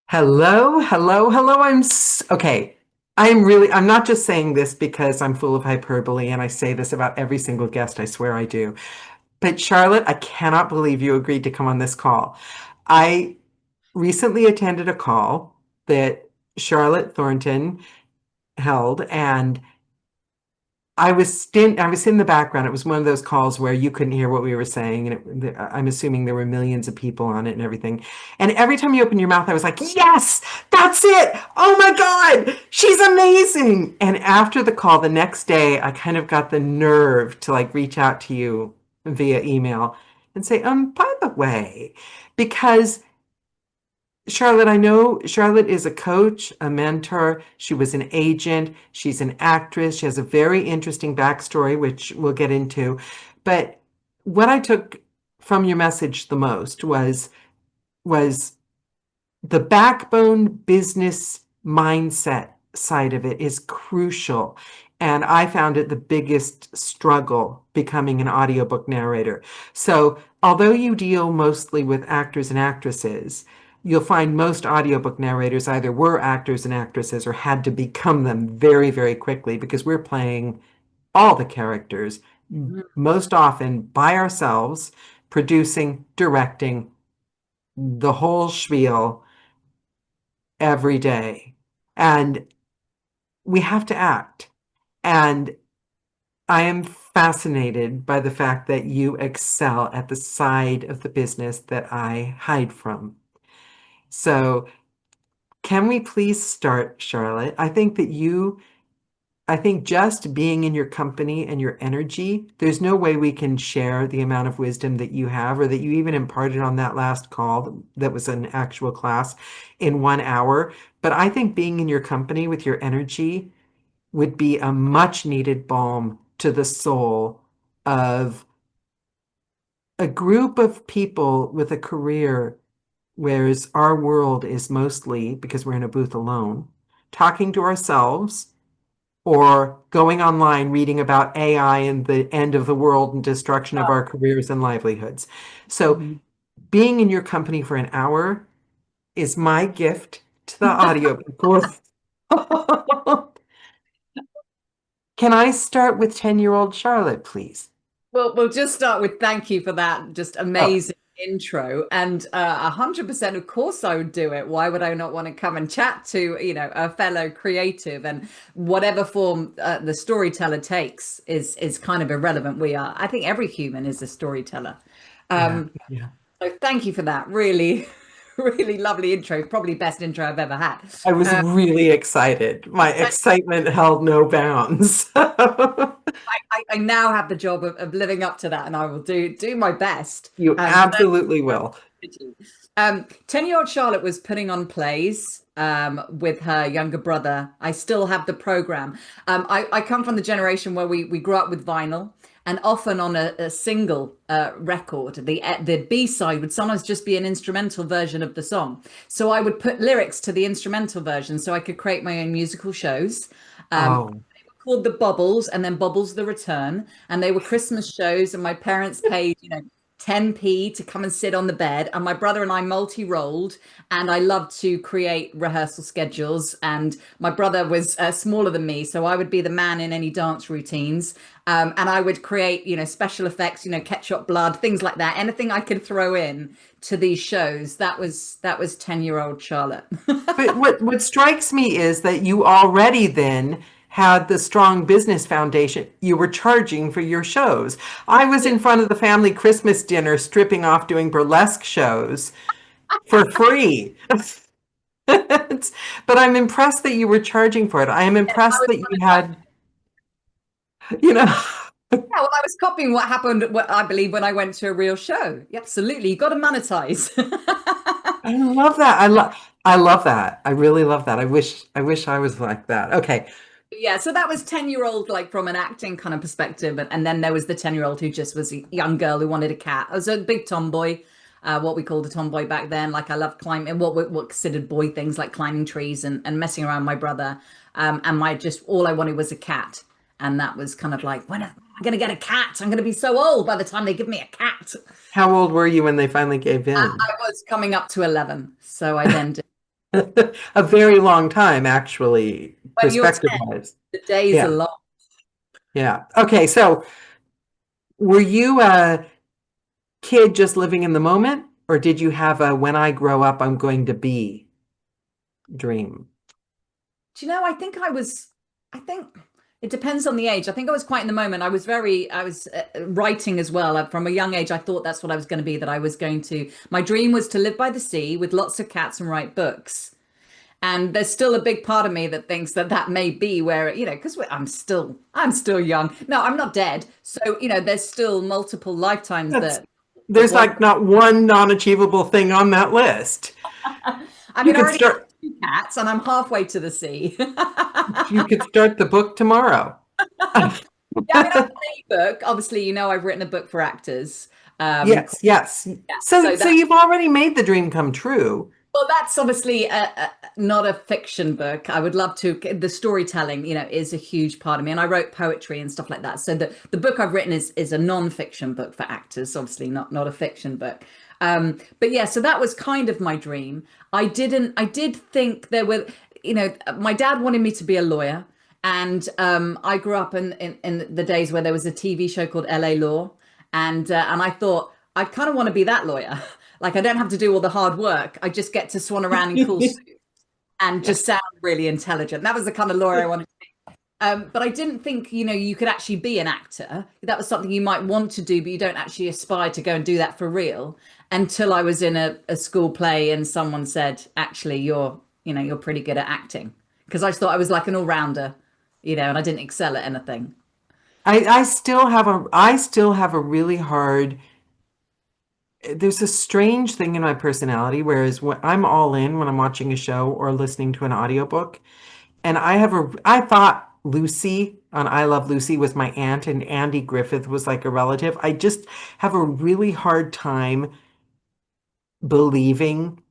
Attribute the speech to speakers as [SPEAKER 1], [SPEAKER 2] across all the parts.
[SPEAKER 1] Hello, hello, hello. Okay. I'm not just saying this because I'm full of hyperbole and I say this about every single guest. I swear I do. But Charlotte, I cannot believe you agreed to come on this call. I recently attended a call that Charlotte Thornton held, and I was in the background. It was one of those calls where you couldn't hear what we were saying, and I'm assuming there were millions of people on it and everything. And every time you opened your mouth, I was like, "Yes, that's it! Oh my God, she's amazing!" And after the call, the next day, I kind of got the nerve to like reach out to you via email and say, by the way, because Charlotte, I know Charlotte is a coach, a mentor. She was an agent. She's an actress. She has a very interesting backstory, which we'll get into. But what I took from your message the most was the backbone business mindset side of it is crucial. And I found it the biggest struggle becoming an audiobook narrator. So, although you deal mostly with actors and actresses, you'll find most audiobook narrators either were actors and actresses or had to become them very, very quickly because we're playing all the characters, most often by ourselves, producing, directing the whole spiel every day. And we have to act. And I am fascinated by the fact that you excel at the side of the business that I hide from. So, can we please start, Charlotte? I think just being in your company and your energy, there's no way we can share the amount of wisdom that you have or that you even imparted on that last call that was an actual class in 1 hour. But I think being in your company with your energy would be a much needed balm to the soul of a group of people with a career, whereas our world is mostly, because we're in a booth alone, talking to ourselves or going online reading about AI and the end of the world and destruction of our careers and livelihoods. So being in your company for an hour is my gift to the audio people. Can I start with 10-year-old Charlotte, please?
[SPEAKER 2] Well, we'll just start with thank you for that just
[SPEAKER 1] Oh,
[SPEAKER 2] amazing intro. And 100%, of course, I would do it. Why would I not want to come and chat to, a fellow creative? And whatever form the storyteller takes is kind of irrelevant. I think every human is a storyteller.
[SPEAKER 1] yeah,
[SPEAKER 2] Um,
[SPEAKER 1] yeah.
[SPEAKER 2] so thank you for that. Really, really lovely intro. Probably best intro I've ever had.
[SPEAKER 1] I was
[SPEAKER 2] Uh,
[SPEAKER 1] really excited. My excitement held no bounds.
[SPEAKER 2] I now have the job of living up to that, and I will do my best.
[SPEAKER 1] You
[SPEAKER 2] So
[SPEAKER 1] absolutely will.
[SPEAKER 2] 10-year-old Charlotte was putting on plays with her younger brother. I still have the program. I come from the generation where we grew up with vinyl, and often on a single record, the B-side would sometimes just be an instrumental version of the song. So I would put lyrics to the instrumental version so I could create my own musical shows.
[SPEAKER 1] Oh,
[SPEAKER 2] Called the Bubbles and then Bubbles the Return. And they were Christmas shows, and my parents paid, 10p to come and sit on the bed. And my brother and I multi-rolled, and I loved to create rehearsal schedules. And my brother was smaller than me, so I would be the man in any dance routines. And I would create, special effects, ketchup blood, things like that. Anything I could throw in to these shows. That was 10-year-old Charlotte.
[SPEAKER 1] but what strikes me is that you already then had the strong business foundation. You were charging for your shows. I was in front of the family Christmas dinner stripping off doing burlesque shows for free. But I'm impressed that you were charging for it. I am
[SPEAKER 2] I
[SPEAKER 1] impressed
[SPEAKER 2] was
[SPEAKER 1] that you had, you know,
[SPEAKER 2] Yeah, well, I was copying what happened, I believe, when I went to a real show. Absolutely. You got to monetize.
[SPEAKER 1] I love that. I love that. I really love that. I wish I was like that. Okay.
[SPEAKER 2] Yeah, so that was 10-year-old, like from an acting kind of perspective. And then there was the 10-year-old who just was a young girl who wanted a cat. I was a big tomboy, what we called a tomboy back then. Like I loved climbing, what considered boy things like climbing trees and messing around with my brother. And my just all I wanted was a cat. And that was kind of like, when am I going to get a cat? I'm going to be so old by the time they give me a cat.
[SPEAKER 1] How old were you when they finally gave in?
[SPEAKER 2] I was coming up to 11. So I then did.
[SPEAKER 1] A very long time, actually,
[SPEAKER 2] When you're 10,
[SPEAKER 1] perspective-wise.
[SPEAKER 2] the days are
[SPEAKER 1] Yeah,
[SPEAKER 2] long.
[SPEAKER 1] yeah. Okay, so were you a kid just living in the moment, or did you have a when I grow up, I'm going to be dream?
[SPEAKER 2] Do you know, I think it depends on the age. I think I was quite in the moment. I was writing as well. From a young age, I thought that's what I was going to be, that I was going to, my dream was to live by the sea with lots of cats and write books. And there's still a big part of me that thinks that that may be where, because I'm still young. No, I'm not dead. So, there's still multiple lifetimes
[SPEAKER 1] That's
[SPEAKER 2] that
[SPEAKER 1] there's
[SPEAKER 2] one.
[SPEAKER 1] like not one non-achievable thing on that list.
[SPEAKER 2] I
[SPEAKER 1] You
[SPEAKER 2] mean, I
[SPEAKER 1] could
[SPEAKER 2] already have
[SPEAKER 1] start
[SPEAKER 2] two cats and I'm halfway to the sea.
[SPEAKER 1] you could start the book tomorrow.
[SPEAKER 2] Yeah, I mean, I've written a book. Obviously, I've written a book for actors.
[SPEAKER 1] Yes, yes.
[SPEAKER 2] Yeah,
[SPEAKER 1] So
[SPEAKER 2] so
[SPEAKER 1] so
[SPEAKER 2] that
[SPEAKER 1] you've already made the dream come true.
[SPEAKER 2] well, that's obviously not a fiction book. I would love to. The storytelling, is a huge part of me, and I wrote poetry and stuff like that. So the book I've written is a non-fiction book for actors, obviously not a fiction book. But yeah, so that was kind of my dream. I did think there were, my dad wanted me to be a lawyer, and I grew up in the days where there was a TV show called LA Law, and I thought I kind of want to be that lawyer. Like I don't have to do all the hard work. I just get to swan around in cool suits and just sound really intelligent. That was the kind of lawyer I wanted to be. But I didn't think, you could actually be an actor. That was something you might want to do, but you don't actually aspire to go and do that for real until I was in a school play and someone said, actually, you're pretty good at acting. Because I just thought I was like an all-rounder, and I didn't excel at anything.
[SPEAKER 1] I still have a really hard there's a strange thing in my personality, whereas when I'm all in when I'm watching a show or listening to an audiobook, and I thought Lucy on I Love Lucy was my aunt and Andy Griffith was like a relative. I just have a really hard time believing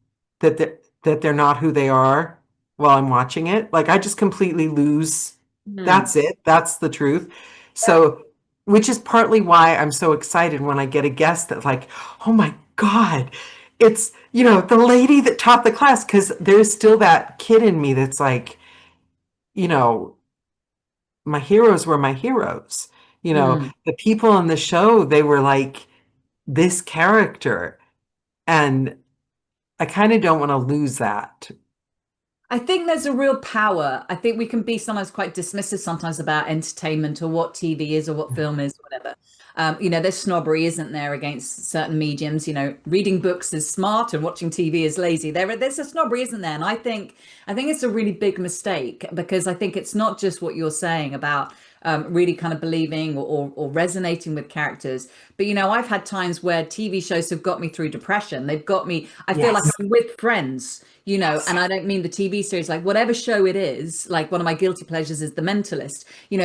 [SPEAKER 1] that they're not who they are while I'm watching it. Like I just completely lose.
[SPEAKER 2] Hmm.
[SPEAKER 1] That's it. That's the truth. So, which is partly why I'm so excited when I get a guest that like, oh my God, it's, the lady that taught the class, because there's still that kid in me that's like, you know, my heroes were my heroes.
[SPEAKER 2] Hmm.
[SPEAKER 1] The people on the show, they were like this character. And I kind of don't want to lose that.
[SPEAKER 2] I think there's a real power. I think we can be sometimes quite dismissive sometimes about entertainment or what TV is or what film is, or whatever. There's snobbery, isn't there, against certain mediums? Reading books is smart and watching TV is lazy. There's a snobbery, isn't there? And I think it's a really big mistake because I think it's not just what you're saying about really kind of believing or resonating with characters. But I've had times where TV shows have got me through depression. They've got me, I feel like
[SPEAKER 1] Yes.
[SPEAKER 2] I'm with friends,
[SPEAKER 1] Yes.
[SPEAKER 2] and I don't mean the TV series, like whatever show it is, like one of my guilty pleasures is The Mentalist.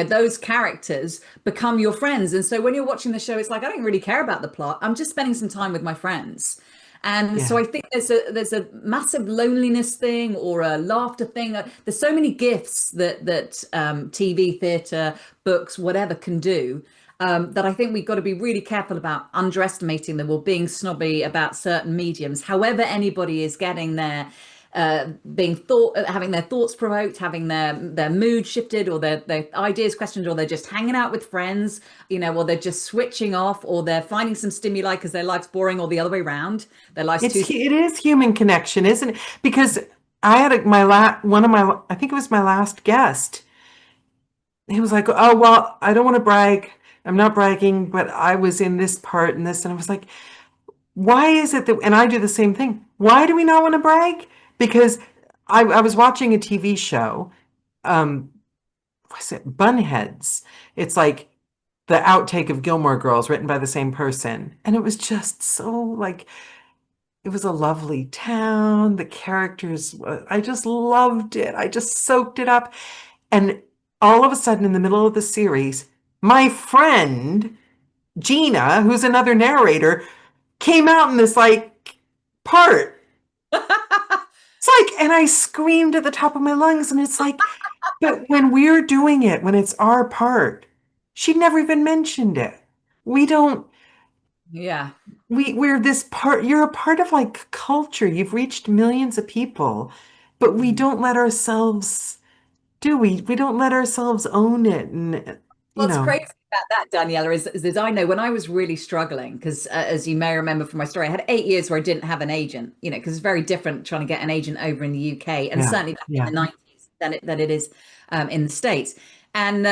[SPEAKER 2] Those characters become your friends. And so when you're watching the show, it's like, I don't really care about the plot. I'm just spending some time with my friends. And so
[SPEAKER 1] Yeah.
[SPEAKER 2] I think there's a massive loneliness thing or a laughter thing. There's so many gifts that TV, theatre, books, whatever can do. That I think we've got to be really careful about underestimating them or being snobby about certain mediums. However, anybody is getting having their thoughts provoked, having their mood shifted, or their ideas questioned, or they're just hanging out with friends, or they're just switching off, or they're finding some stimuli because their life's boring, or the other way around, their life's too.
[SPEAKER 1] It is human connection, isn't it? Because I had one of my, I think it was my last guest. He was like, "Oh, well, I don't want to brag. I'm not bragging, but I was in this part and this." And I was like, "Why is it that," and I do the same thing. Why do we not want to brag? Because I was watching a TV show. Um, what's it? Bunheads. It's like the outtake of Gilmore Girls written by the same person. And it was just so like it was a lovely town. The characters, I just loved it. I just soaked it up. And all of a sudden, in the middle of the series, my friend Gina, who's another narrator, came out in this like part. It's like, and I screamed at the top of my lungs. And it's like, but when we're doing it, when it's our part, she never even mentioned it. We don't,
[SPEAKER 2] Yeah.
[SPEAKER 1] we're this part, you're a part of like culture. You've reached millions of people. but we don't let ourselves, do we? We don't let ourselves own it. And, you
[SPEAKER 2] What's
[SPEAKER 1] know,
[SPEAKER 2] crazy about that, Daniela, is I know when I was really struggling, because as you may remember from my story, I had 8 years where I didn't have an agent, because it's very different trying to get an agent over in the UK, and
[SPEAKER 1] yeah,
[SPEAKER 2] certainly back in the
[SPEAKER 1] yeah,
[SPEAKER 2] 90s than it is in the States. And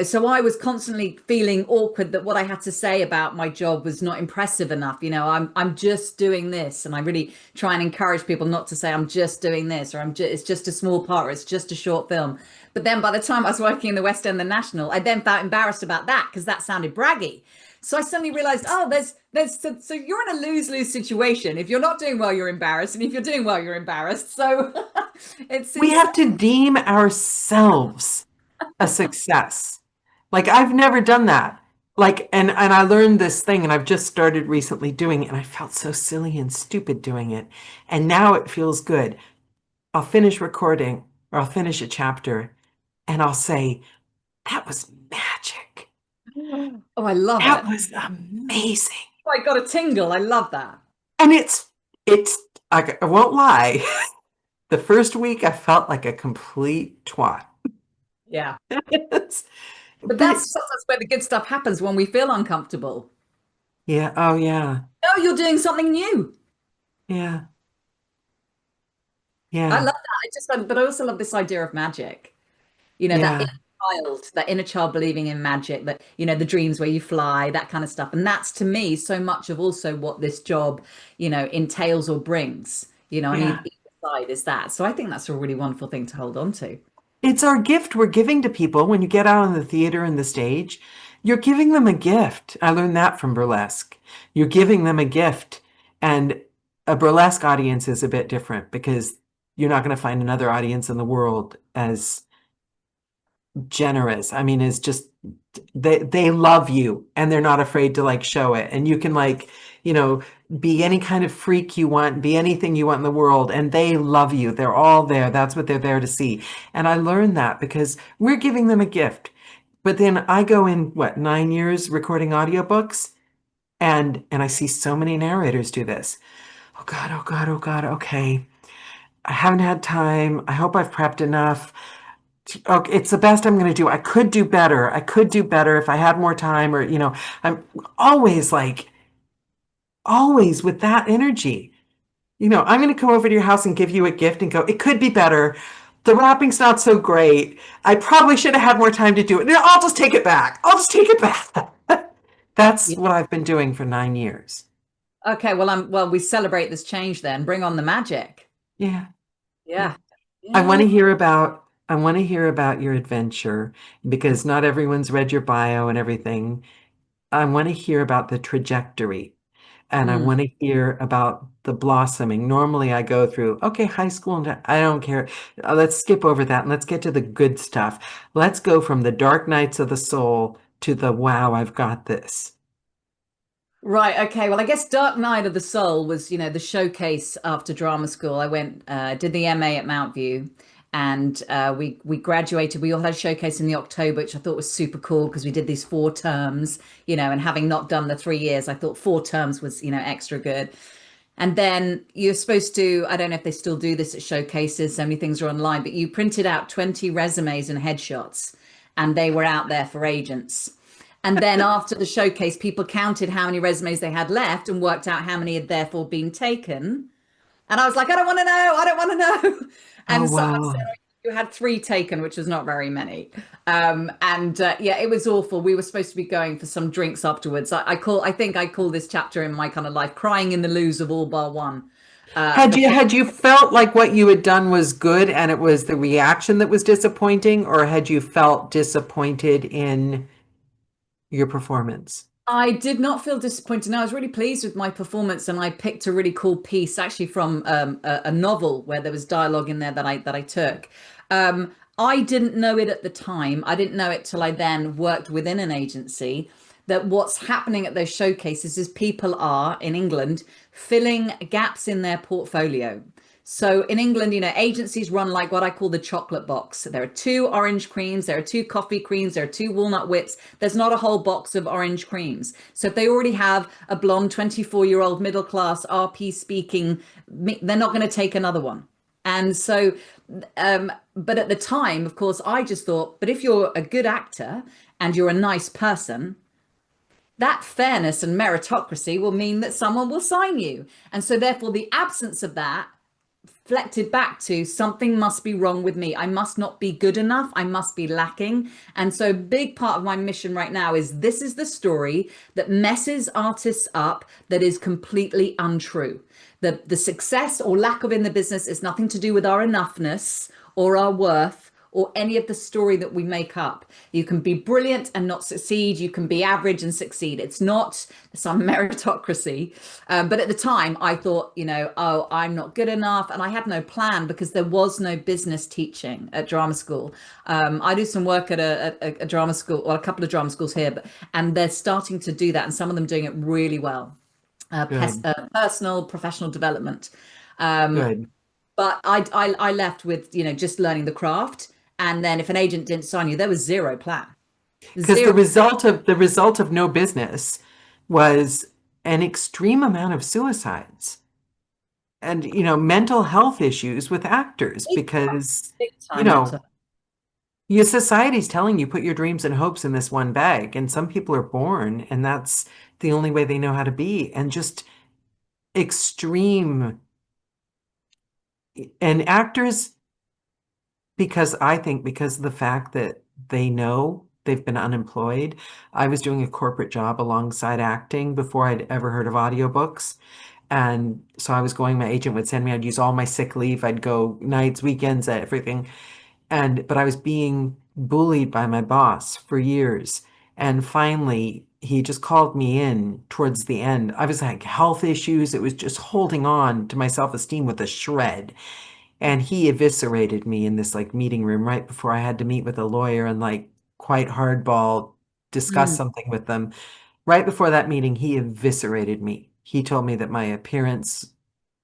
[SPEAKER 2] so I was constantly feeling awkward that what I had to say about my job was not impressive enough. I'm just doing this, and I really try and encourage people not to say I'm just doing this, or it's just a small part, or it's just a short film. But then by the time I was working in the West End, the National, I then felt embarrassed about that because that sounded braggy. So I suddenly realized, oh, so you're in a lose-lose situation. If you're not doing well, you're embarrassed, and if you're doing well, you're embarrassed. So it's
[SPEAKER 1] we
[SPEAKER 2] insane.
[SPEAKER 1] have to deem ourselves a success. Like I've never done that. Like, and I learned this thing, and I've just started recently doing it, and I felt so silly and stupid doing it. And now it feels good. I'll finish recording or I'll finish a chapter and I'll say, that was magic.
[SPEAKER 2] Oh, I love
[SPEAKER 1] That
[SPEAKER 2] it.
[SPEAKER 1] was amazing.
[SPEAKER 2] Oh, I got a tingle. I love that.
[SPEAKER 1] And it's, I won't lie. The first week I felt like a complete twat.
[SPEAKER 2] Yeah.
[SPEAKER 1] It's-
[SPEAKER 2] But
[SPEAKER 1] but
[SPEAKER 2] that's
[SPEAKER 1] it,
[SPEAKER 2] sometimes where the good stuff happens when we feel uncomfortable.
[SPEAKER 1] yeah, oh yeah,
[SPEAKER 2] Oh, you're doing something new.
[SPEAKER 1] yeah,
[SPEAKER 2] I love
[SPEAKER 1] yeah,
[SPEAKER 2] that. But I also love this idea of magic. That
[SPEAKER 1] yeah,
[SPEAKER 2] inner child believing in magic, that, the dreams where you fly, that kind of stuff. And that's to me so much of also what this job, entails or brings, on
[SPEAKER 1] yeah.
[SPEAKER 2] either side is that. So I think that's a really wonderful thing to hold on to.
[SPEAKER 1] It's our gift we're giving to people when you get out on the theater and the stage. You're giving them a gift. I learned that from burlesque. You're giving them a gift. And a burlesque audience is a bit different because you're not going to find another audience in the world as generous. I mean, it's just they love you and they're not afraid to like show it. And you can like, you know, be any kind of freak you want, be anything you want in the world, and they love you. They're all there. That's what they're there to see. And I learned that because we're giving them a gift. But then I go in what, 9 years recording audiobooks, and I see so many narrators do this. Oh God, oh God, oh God, okay. I haven't had time. I hope I've prepped enough. Okay, it's the best I'm going to do. I could do better. I could do better if I had more time, or, I'm always like, always with that energy. I'm going to come over to your house and give you a gift and go, it could be better. The wrapping's not so great. I probably should have had more time to do it. No, I'll just take it back. I'll just take it back. That's
[SPEAKER 2] Yeah.
[SPEAKER 1] what I've been doing for 9 years.
[SPEAKER 2] Okay, well, we celebrate this change then. Bring on the magic.
[SPEAKER 1] Yeah. Yeah.
[SPEAKER 2] Yeah.
[SPEAKER 1] I want
[SPEAKER 2] Yeah.
[SPEAKER 1] to hear about I want to hear about your adventure because not everyone's read your bio and everything. I want to hear about the trajectory and I
[SPEAKER 2] Mm.
[SPEAKER 1] want to hear about the blossoming. Normally, I go through, okay, high school, and I don't care. Let's skip over that and let's get to the good stuff. Let's go from the dark nights of the soul to the wow, I've got this.
[SPEAKER 2] Right. Okay. Well, I guess Dark Night of the Soul was, the showcase after drama school. I went, did the MA at Mount View, and we graduated. We all had a showcase in the October, which I thought was super cool because we did these 4 terms, and having not done the 3 years, I thought 4 terms was, extra good. And then you're supposed to, I don't know if they still do this at showcases, so many things are online, but you printed out 20 resumes and headshots, and they were out there for agents. And then after the showcase, people counted how many resumes they had left and worked out how many had therefore been taken. And I was like, I don't want to know. I don't want to know.
[SPEAKER 1] Oh,
[SPEAKER 2] And someone said,
[SPEAKER 1] wow.
[SPEAKER 2] "Oh, you had 3 taken, which was not very many." And yeah, it was awful. We were supposed to be going for some drinks afterwards. I think I call this chapter in my kind of life crying in the loos of all bar one.
[SPEAKER 1] Had you
[SPEAKER 2] Because
[SPEAKER 1] had you felt like what you had done was good and it was the reaction that was disappointing, or had you felt disappointed in your performance?
[SPEAKER 2] I did not feel disappointed. No, I was really pleased with my performance, and I picked a really cool piece actually from a novel where there was dialogue in there that I took. I didn't know it at the time. I didn't know it till I then worked within an agency. That what's happening at those showcases is people are in England filling gaps in their portfolio. So in England, agencies run like what I call the chocolate box. There are 2 orange creams, there are 2 coffee creams, there are 2 walnut whips. There's not a whole box of orange creams. So if they already have a blonde 24-year-old middle class RP speaking, they're not going to take another one. And so, but at the time, of course, I just thought, but if you're a good actor and you're a nice person, that fairness and meritocracy will mean that someone will sign you. And so, therefore, the absence of that reflected back to something must be wrong with me. I must not be good enough. I must be lacking. And so, big part of my mission right now is this is the story that messes artists up, that is completely untrue. The success or lack of in the business is nothing to do with our enoughness or our worth or any of the story that we make up. You can be brilliant and not succeed. You can be average and succeed. It's not some meritocracy. But at the time, I thought, oh, I'm not good enough. And I had no plan because there was no business teaching at drama school. I do some work at a drama school, or a couple of drama schools here, and they're starting to do that. And some of them doing it really well.
[SPEAKER 1] Good,
[SPEAKER 2] Personal, professional development. Um,
[SPEAKER 1] good.
[SPEAKER 2] but I left with, just learning the craft. And then if an agent didn't sign you, there was zero plan.
[SPEAKER 1] Because the
[SPEAKER 2] Zero.
[SPEAKER 1] result of no business was an extreme amount of suicides and, mental health issues with actors
[SPEAKER 2] Big,
[SPEAKER 1] because,
[SPEAKER 2] big
[SPEAKER 1] you
[SPEAKER 2] time mental.
[SPEAKER 1] know, your society's telling you put your dreams and hopes in this one bag, and some people are born and that's the only way they know how to be, and just extreme. And actors, because I think because of the fact that they know they've been unemployed. I was doing a corporate job alongside acting before I'd ever heard of audiobooks. And so I was going, my agent would send me, I'd use all my sick leave, I'd go nights, weekends, everything. But I was being bullied by my boss for years. And finally, he just called me in towards the end. I was like health issues. It was just holding on to my self-esteem with a shred. And he eviscerated me in this like meeting room right before I had to meet with a lawyer and like quite hardball discuss
[SPEAKER 2] Mm,
[SPEAKER 1] something with them. Right before that meeting, he eviscerated me. He told me that my appearance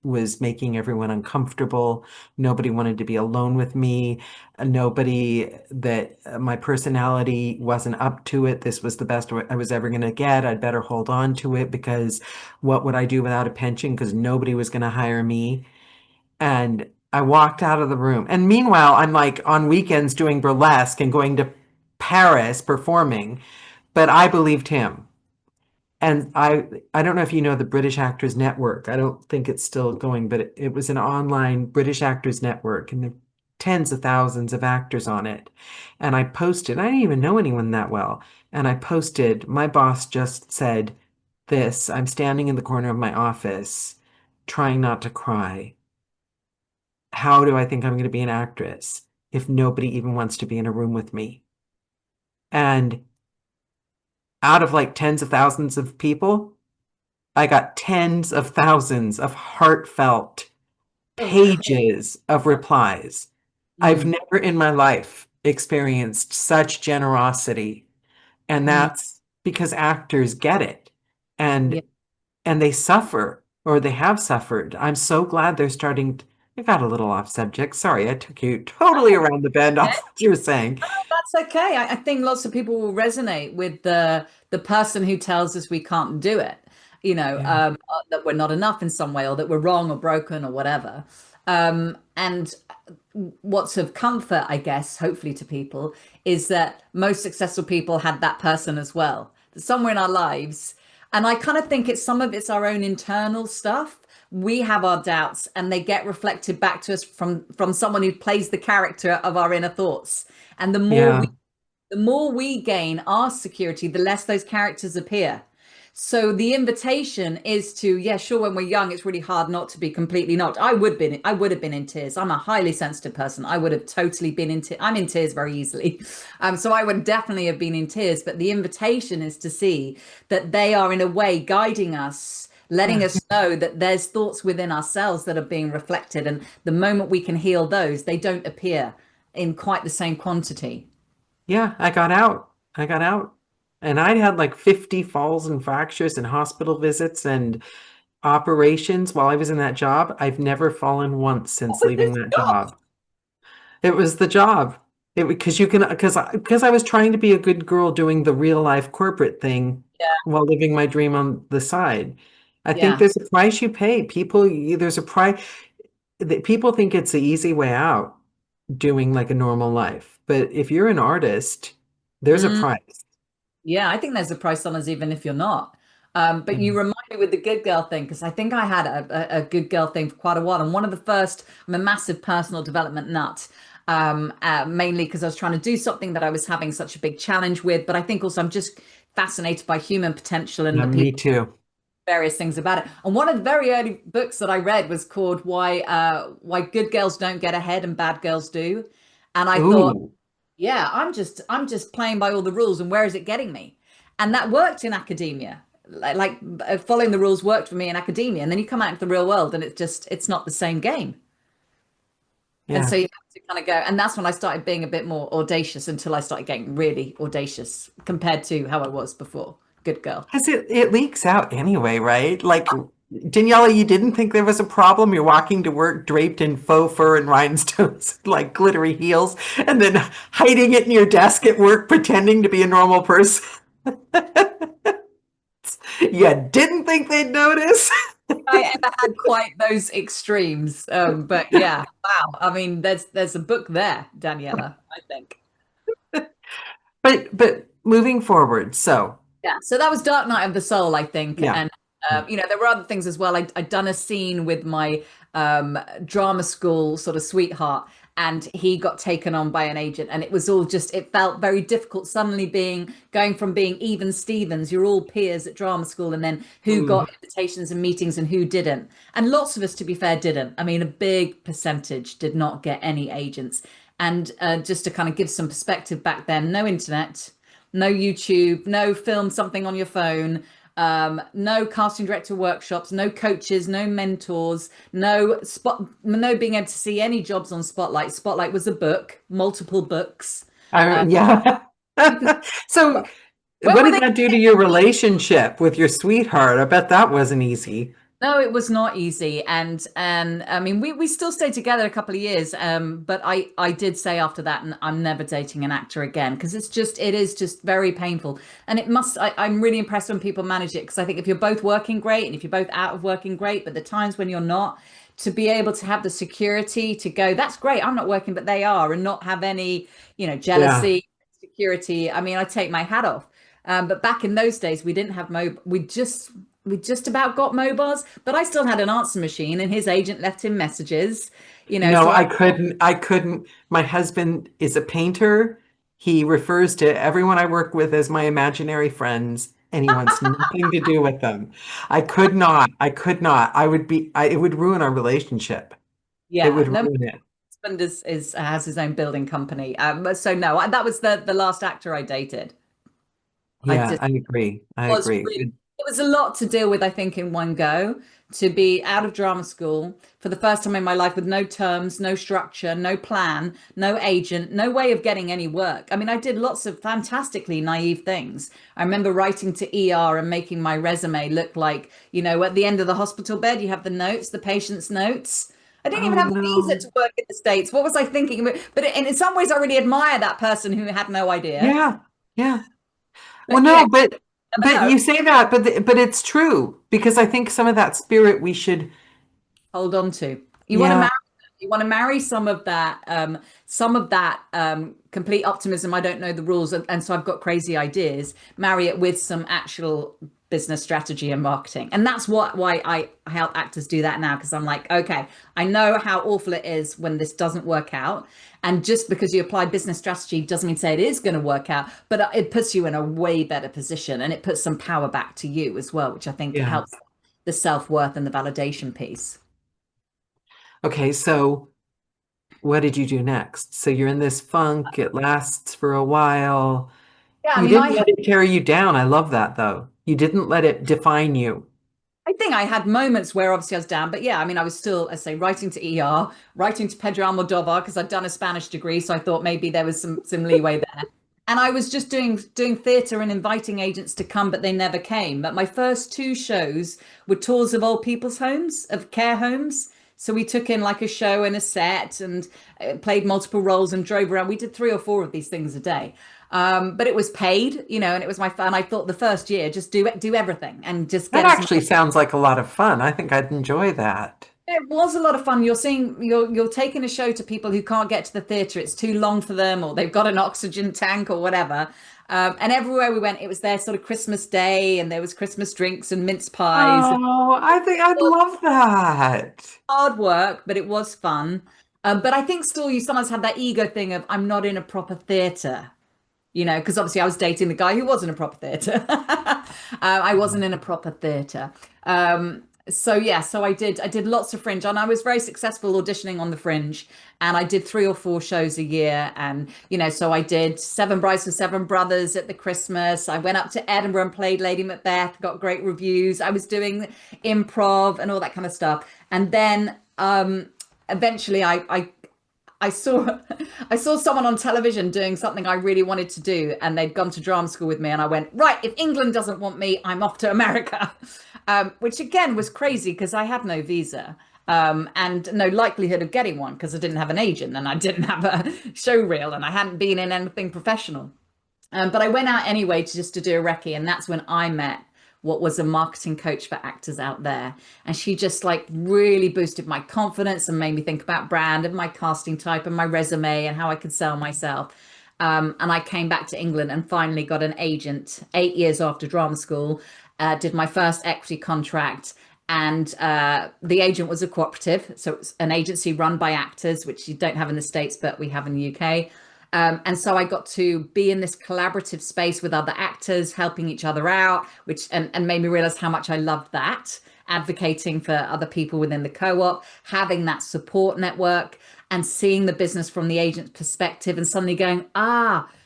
[SPEAKER 1] was making everyone uncomfortable. Nobody wanted to be alone with me. Nobody that my personality wasn't up to it. This was the best I was ever going to get. I'd better hold on to it because what would I do without a pension? Because nobody was going to hire me. And I walked out of the room. And meanwhile, I'm like on weekends doing burlesque and going to Paris performing, but I believed him. And I don't know if you know the British Actors Network. I don't think it's still going, but it was an online British Actors Network, and there are tens of thousands of actors on it. And I posted, I didn't even know anyone that well. And I posted, my boss just said this, I'm standing in the corner of my office trying not to cry. How do I think I'm going to be an actress if nobody even wants to be in a room with me? And out of like tens of thousands of people, I got tens of thousands of heartfelt
[SPEAKER 2] oh, God.
[SPEAKER 1] pages of replies. I've
[SPEAKER 2] Mm,
[SPEAKER 1] never in my life experienced such generosity. And
[SPEAKER 2] mm,
[SPEAKER 1] that's because actors get it.
[SPEAKER 2] yeah.
[SPEAKER 1] And they suffer or they have suffered. I'm so glad they're starting to, I got a little off subject. Sorry, I took you totally
[SPEAKER 2] Oh,
[SPEAKER 1] around the bend
[SPEAKER 2] okay.
[SPEAKER 1] off what you were saying.
[SPEAKER 2] That's okay. I think lots of people will resonate with the person who tells us we can't do it,
[SPEAKER 1] Yeah.
[SPEAKER 2] that we're not enough in some way, or that we're wrong or broken or whatever. And what's of comfort, I guess, hopefully to people, is that most successful people had that person as well, somewhere in our lives. And I kind of think some of it's our own internal stuff. We have our doubts and they get reflected back to us from someone who plays the character of our inner thoughts. And
[SPEAKER 1] Yeah.
[SPEAKER 2] the more we gain our security, the less those characters appear. So the invitation is to, yeah, sure, when we're young, it's really hard not to be completely knocked. I would have been in tears. I'm a highly sensitive person. I would have totally been in tears. I'm in tears very easily. So I would definitely have been in tears. But the invitation is to see that they are in a way guiding us, letting us know that there's thoughts within ourselves that are being reflected. And the moment we can heal those, they don't appear in quite the same quantity.
[SPEAKER 1] Yeah, I got out. I got out. And I'd had like 50 falls and fractures and hospital visits and operations while I was in that job. I've never fallen once
[SPEAKER 2] What
[SPEAKER 1] since
[SPEAKER 2] was
[SPEAKER 1] leaving
[SPEAKER 2] this
[SPEAKER 1] that
[SPEAKER 2] job?
[SPEAKER 1] job. It was the job. It because you can because I was trying to be a good girl doing the real life corporate thing
[SPEAKER 2] Yeah,
[SPEAKER 1] while living my dream on the side. I think
[SPEAKER 2] yeah.
[SPEAKER 1] there's a price you pay. People, there's a price. people think it's the easy way out doing like a normal life. But if you're an artist, there's a
[SPEAKER 2] Mm,
[SPEAKER 1] price.
[SPEAKER 2] yeah, I think there's a price on us even if you're not. But you
[SPEAKER 1] Yeah.
[SPEAKER 2] remind me with the good girl thing, because I think I had a good girl thing for quite a while. And one of the first, I'm a massive personal development nut, mainly because I was trying to do something that I was having such a big challenge with. But I think also I'm just fascinated by human potential and
[SPEAKER 1] Yeah,
[SPEAKER 2] the
[SPEAKER 1] me
[SPEAKER 2] people,
[SPEAKER 1] too.
[SPEAKER 2] various things about it. And one of the very early books that I read was called Why Good Girls Don't Get Ahead and Bad Girls Do. And I thought,
[SPEAKER 1] Ooh,
[SPEAKER 2] yeah, I'm just playing by all the rules, and where is it getting me? And that worked in academia. Following the rules worked for me in academia, and then you come out into the real world, and it's not the same game. And
[SPEAKER 1] yeah.
[SPEAKER 2] so you have to kind of go, and that's when I started being a bit more audacious until I started getting really audacious compared to how I was before. Good girl.
[SPEAKER 1] Because it leaks out anyway, right? Like Daniela, you didn't think there was a problem. You're walking to work draped in faux fur and rhinestones, like glittery heels, and then hiding it in your desk at work, pretending to be a normal person. You didn't think they'd notice.
[SPEAKER 2] I ever had quite those extremes. But yeah, wow. I mean, there's a book there, Daniela, I think.
[SPEAKER 1] But moving forward, so
[SPEAKER 2] Yeah, so that was Dark Night of the Soul, I think,
[SPEAKER 1] yeah.
[SPEAKER 2] and there were other things as well. I'd done a scene with my drama school sort of sweetheart, and he got taken on by an agent, and it was all just it felt very difficult suddenly being going from being even Stevens, you're all peers at drama school, and then who
[SPEAKER 1] Ooh.
[SPEAKER 2] got invitations and meetings and who didn't, and lots of us, to be fair, didn't. I mean, a big percentage did not get any agents, and just to kind of give some perspective back then, no internet, no YouTube, no film something on your phone, no casting director workshops, no coaches, no mentors, no being able to see any jobs on Spotlight. Spotlight was a book, multiple books.
[SPEAKER 1] Yeah.
[SPEAKER 2] You could,
[SPEAKER 1] So
[SPEAKER 2] when
[SPEAKER 1] what
[SPEAKER 2] were
[SPEAKER 1] did
[SPEAKER 2] they?
[SPEAKER 1] that do to your relationship with your sweetheart? I bet that wasn't easy.
[SPEAKER 2] No, it was not easy, and I mean, we still stayed together a couple of years. But I did say after that, and I'm never dating an actor again because it is just very painful, and it must. I'm really impressed when people manage it because I think if you're both working great, and if you're both out of working great, but the times when you're not, to be able to have the security to go, that's great. I'm not working, but they are, and not have any,
[SPEAKER 1] Yeah.
[SPEAKER 2] jealousy, security. I mean, I take my hat off. But back in those days, we didn't have we just about got mobiles, but I still had an answer machine, and his agent left him messages,
[SPEAKER 1] No,
[SPEAKER 2] so I
[SPEAKER 1] I couldn't. My husband is a painter. He refers to everyone I work with as my imaginary friends, and he wants nothing to do with them. I could not. I could not. It would ruin our relationship. It
[SPEAKER 2] yeah,
[SPEAKER 1] would
[SPEAKER 2] no, my
[SPEAKER 1] ruin it.
[SPEAKER 2] husband is has his own building company. So no, that was the last actor I dated. I
[SPEAKER 1] Yeah,
[SPEAKER 2] just
[SPEAKER 1] I agree. I
[SPEAKER 2] was
[SPEAKER 1] agree.
[SPEAKER 2] really, it was a lot to deal with, I think, in one go, to be out of drama school for the first time in my life with no terms, no structure, no plan, no agent, no way of getting any work. I mean, I did lots of fantastically naive things. I remember writing to ER and making my resume look like, at the end of the hospital bed, you have the notes, the patient's notes. I didn't even
[SPEAKER 1] Oh
[SPEAKER 2] have a visa
[SPEAKER 1] no.
[SPEAKER 2] to work in the States. What was I thinking? But in some ways, I really admire that person who had no idea.
[SPEAKER 1] Yeah. Yeah. Well,
[SPEAKER 2] But,
[SPEAKER 1] no,
[SPEAKER 2] never
[SPEAKER 1] but
[SPEAKER 2] know.
[SPEAKER 1] you say that, but it's true because I think some of that spirit we should.
[SPEAKER 2] Hold on to.
[SPEAKER 1] Yeah.
[SPEAKER 2] You want to marry some of that complete optimism. I don't know the rules, and so I've got crazy ideas. Marry it with some actual business strategy and marketing, and that's why I help actors do that now because I'm like, okay, I know how awful it is when this doesn't work out, and just because you apply business strategy doesn't mean say it is going to work out, but it puts you in a way better position, and it puts some power back to you as well, which I think
[SPEAKER 1] Yeah.
[SPEAKER 2] helps the self-worth and the validation piece.
[SPEAKER 1] Okay, so what did you do next? So you're in this funk, it lasts for a while.
[SPEAKER 2] Yeah, I
[SPEAKER 1] You
[SPEAKER 2] mean,
[SPEAKER 1] didn't let it carry you down. I love that though. You didn't let it define you.
[SPEAKER 2] I think I had moments where obviously I was down, but yeah, I mean, I was still, I say, writing to ER, writing to Pedro Almodovar because I'd done a Spanish degree, so I thought maybe there was some leeway there. And I was just doing theatre and inviting agents to come, but they never came. But my first two shows were tours of old people's homes, of care homes. So we took in like a show and a set and played multiple roles and drove around. We did 3 or 4 of these things a day. But it was paid, and it was my fun. I thought the first year, just do everything and just
[SPEAKER 1] That
[SPEAKER 2] get as much.
[SPEAKER 1] actually sounds like a lot of fun. I think I'd enjoy that.
[SPEAKER 2] It was a lot of fun. You're taking a show to people who can't get to the theatre. It's too long for them, or they've got an oxygen tank or whatever. And everywhere we went, it was their sort of Christmas day, and there was Christmas drinks and mince pies. It
[SPEAKER 1] Oh, I think I'd
[SPEAKER 2] was
[SPEAKER 1] love that.
[SPEAKER 2] hard work, but it was fun. But I think still you sometimes have that ego thing of I'm not in a proper theatre, because obviously I was dating the guy who was in a proper theatre. I wasn't in a proper theatre. So yeah, so I did lots of Fringe, and I was very successful auditioning on the Fringe, and I did 3 or 4 shows a year, and so I did Seven Brides for Seven Brothers at the Christmas. I went up to Edinburgh and played Lady Macbeth, got great reviews. I was doing improv and all that kind of stuff, and then eventually I saw I saw someone on television doing something I really wanted to do, and they'd gone to drama school with me, and I went, right, if England doesn't want me, I'm off to America. Which again was crazy because I had no visa, and no likelihood of getting one because I didn't have an agent and I didn't have a show reel and I hadn't been in anything professional. But I went out anyway to do a recce, and that's when I met what was a marketing coach for actors out there. And she just like really boosted my confidence and made me think about brand and my casting type and my resume and how I could sell myself. And I came back to England and finally got an agent 8 years after drama school, did my first equity contract. And the agent was a cooperative. So it's an agency run by actors, which you don't have in the States, but we have in the UK. And so I got to be in this collaborative space with other actors, helping each other out, which and made me realize how much I loved that, advocating for other people within the co-op, having that support network and seeing the business from the agent's perspective and suddenly going,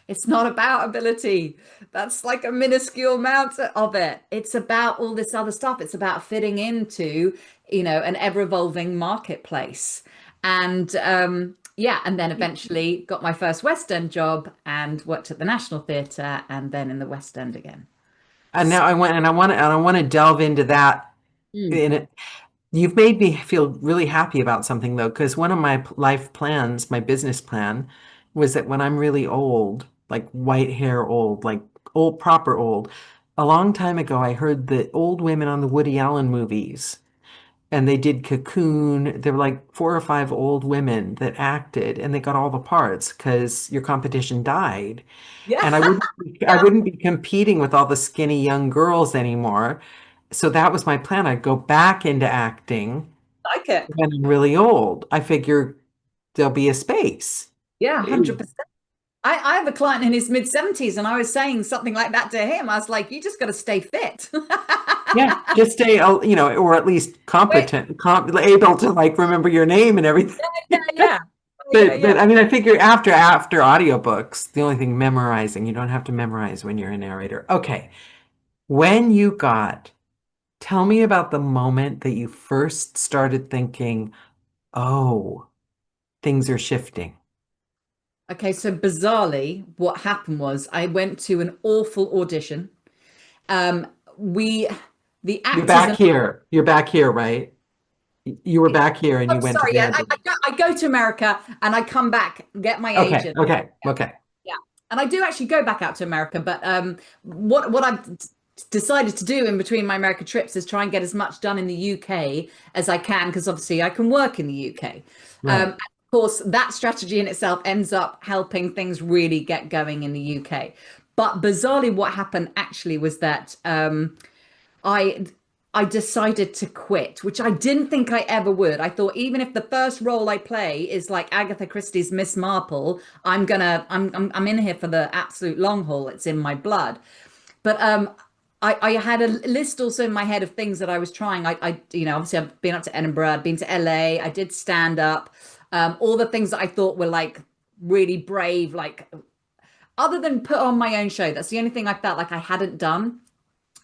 [SPEAKER 2] it's not about ability. That's like a minuscule amount of it. It's about all this other stuff. It's about fitting into, an ever-evolving marketplace. And yeah, and then eventually got my first West End job and worked at the National Theatre and then in the West End again.
[SPEAKER 1] And now I want to delve into that
[SPEAKER 2] Mm.
[SPEAKER 1] in it. You've made me feel really happy about something though, because one of my life plans, my business plan, was that when I'm really old, like white hair old, like old, proper old, a long time ago, I heard the old women on the Woody Allen movies, and they did Cocoon. There were like 4 or 5 old women that acted, and they got all the parts because your competition died.
[SPEAKER 2] Yeah,
[SPEAKER 1] And I
[SPEAKER 2] yeah,
[SPEAKER 1] wouldn't be competing with all the skinny young girls anymore. So that was my plan. I'd go back into acting
[SPEAKER 2] like it.
[SPEAKER 1] when I'm really old. I figure there'll be a space.
[SPEAKER 2] Yeah,
[SPEAKER 1] Ew.
[SPEAKER 2] 100%. I have a client in his mid 70s, and I was saying something like that to him. I was like, you just got to stay fit.
[SPEAKER 1] Yeah, just stay, or at least
[SPEAKER 2] Wait,
[SPEAKER 1] competent, able to like remember your name and everything.
[SPEAKER 2] yeah, yeah, yeah,
[SPEAKER 1] But
[SPEAKER 2] yeah.
[SPEAKER 1] I mean, I figure after audiobooks, the only thing memorizing, you don't have to memorize when you're a narrator. Okay. When you got, tell me about the moment that you first started thinking, oh, things are shifting.
[SPEAKER 2] Okay, so bizarrely, what happened was I went to an awful audition. Um, we, the
[SPEAKER 1] You're
[SPEAKER 2] actors
[SPEAKER 1] back
[SPEAKER 2] and
[SPEAKER 1] here. You're back here, right? You were back here and
[SPEAKER 2] oh,
[SPEAKER 1] you went to
[SPEAKER 2] sorry,
[SPEAKER 1] the
[SPEAKER 2] yeah,
[SPEAKER 1] audition.
[SPEAKER 2] I go to America and I come back, get my
[SPEAKER 1] Okay,
[SPEAKER 2] agent.
[SPEAKER 1] okay, okay.
[SPEAKER 2] Yeah. And I do actually go back out to America, but what I've decided to do in between my America trips is try and get as much done in the UK as I can, because obviously I can work in the UK.
[SPEAKER 1] Right.
[SPEAKER 2] Of course, that strategy in itself ends up helping things really get going in the UK. But bizarrely, what happened actually was that I I decided to quit, which I didn't think I ever would. I thought even if the first role I play is like Agatha Christie's Miss Marple, I'm in here for the absolute long haul. It's in my blood. But I had a list also in my head of things that I was trying. Obviously I've been up to Edinburgh, I'd been to LA, I did stand up, all the things that I thought were like really brave, like other than put on my own show. That's the only thing I felt like I hadn't done.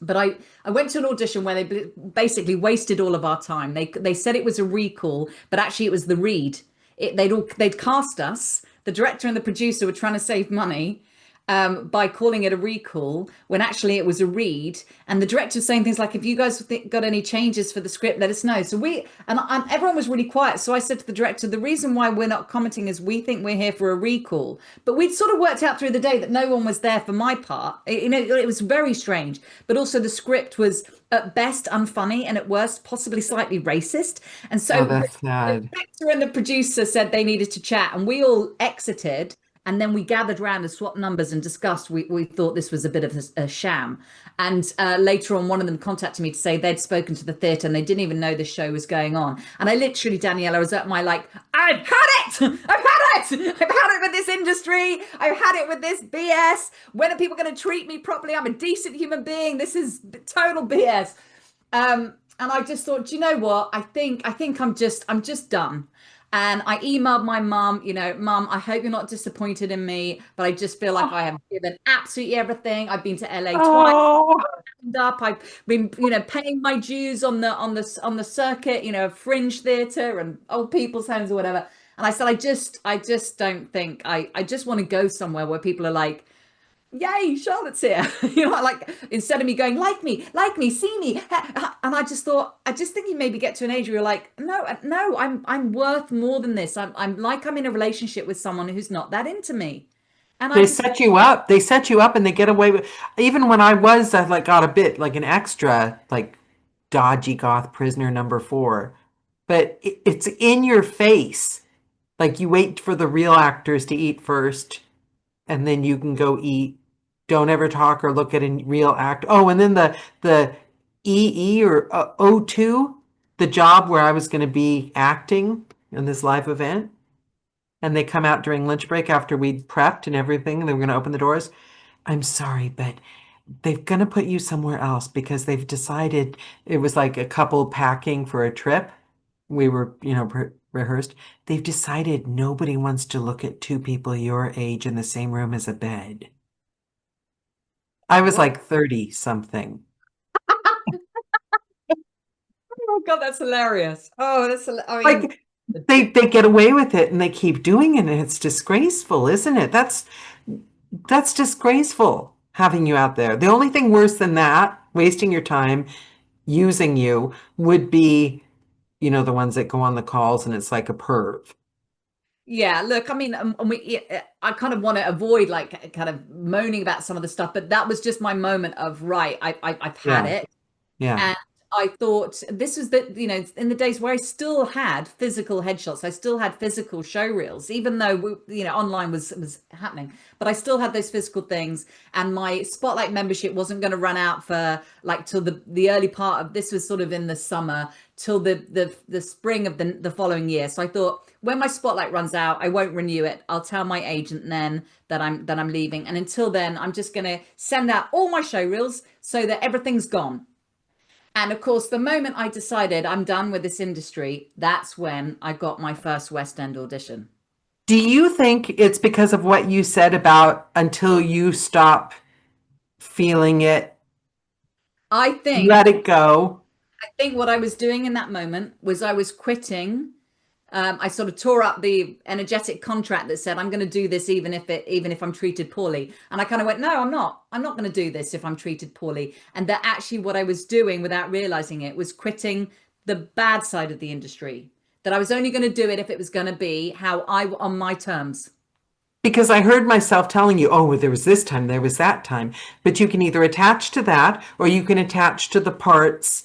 [SPEAKER 2] But I went to an audition where they basically wasted all of our time. They said it was a recall, but actually it was the read. They'd cast us. The director and the producer were trying to save money, by calling it a recall when actually it was a read. And the director was saying things like, "If you guys got any changes for the script, let us know." So and everyone was really quiet. So I said to the director, "The reason why we're not commenting is we think we're here for a recall." But we'd sort of worked out through the day that no one was there for my part. It was very strange. But also the script was at best unfunny and at worst possibly slightly racist. And
[SPEAKER 1] Oh,
[SPEAKER 2] so
[SPEAKER 1] that's
[SPEAKER 2] the
[SPEAKER 1] sad.
[SPEAKER 2] director and the producer said they needed to chat, and we all exited. And then we gathered around and swapped numbers and discussed. We thought this was a bit of a sham. And later on, one of them contacted me to say they'd spoken to the theatre and they didn't even know this show was going on. And I literally, Daniela, was at my like, "I've had it! I've had it! I've had it with this industry. I've had it with this BS. When are people going to treat me properly? I'm a decent human being. This is total BS." And I just thought, "Do you know what? I think I'm just done." And I emailed my mum, "Mum, I hope you're not disappointed in me, but I just feel like I have given absolutely everything. I've been to LA twice,
[SPEAKER 1] Oh,
[SPEAKER 2] up. I've been, paying my dues on the circuit, fringe theater and old people's homes or whatever." And I said, I just don't think I just want to go somewhere where people are like, "Yay, Charlotte's here." Like instead of me going, like me, see me. And I just thought, I just think you maybe get to an age where you're like, "No, no, I'm worth more than this. I'm in a relationship with someone who's not that into me." And I
[SPEAKER 1] they
[SPEAKER 2] just,
[SPEAKER 1] set you up. They set you up and they get away with, even when I like got a bit like an extra, like dodgy goth prisoner number four, but it's in your face. Like you wait for the real actors to eat first and then you can go eat. Don't ever talk or look at a real act. Oh, and then the EE or O2, the job where I was going to be acting in this live event, and they come out during lunch break after we'd prepped and everything. They were going to open the doors. I'm sorry, but they're going to put you somewhere else because they've decided it was like a couple packing for a trip. We were, rehearsed. They've decided nobody wants to look at two people your age in the same room as a bed. I was
[SPEAKER 2] what?
[SPEAKER 1] like 30 something.
[SPEAKER 2] Oh God, that's hilarious. Oh, I mean,
[SPEAKER 1] Like they get away with it and they keep doing it and it's disgraceful, isn't it? That's disgraceful having you out there. The only thing worse than that, wasting your time, using you, would be, the ones that go on the calls and it's like a perv.
[SPEAKER 2] yeah, look, I mean, I kind of want to avoid like kind of moaning about some of the stuff, but that was just my moment of, right, I've had
[SPEAKER 1] Yeah,
[SPEAKER 2] it.
[SPEAKER 1] yeah.
[SPEAKER 2] And I thought this was in the days where I still had physical headshots, I still had physical show reels, even though online was happening, but I still had those physical things. And my Spotlight membership wasn't going to run out for like till the early part of this was sort of in the summer till the spring of the following year. So I thought when my Spotlight runs out, I won't renew it. I'll tell my agent then that I'm leaving, and until then, I'm just going to send out all my show reels so that everything's gone. And of course, the moment I decided I'm done with this industry, that's when I got my first West End audition.
[SPEAKER 1] Do you think it's because of what you said about until you stop feeling it,
[SPEAKER 2] I think
[SPEAKER 1] let it go?
[SPEAKER 2] I think what I was doing in that moment was I was quitting. I sort of tore up the energetic contract that said I'm going to do this even if I'm treated poorly. And I kind of went, "No, I'm not. I'm not going to do this if I'm treated poorly." And that actually what I was doing without realizing it was quitting the bad side of the industry. That I was only going to do it if it was going to be how I on my terms.
[SPEAKER 1] Because I heard myself telling you, oh, there was this time, there was that time. But you can either attach to that or you can attach to the parts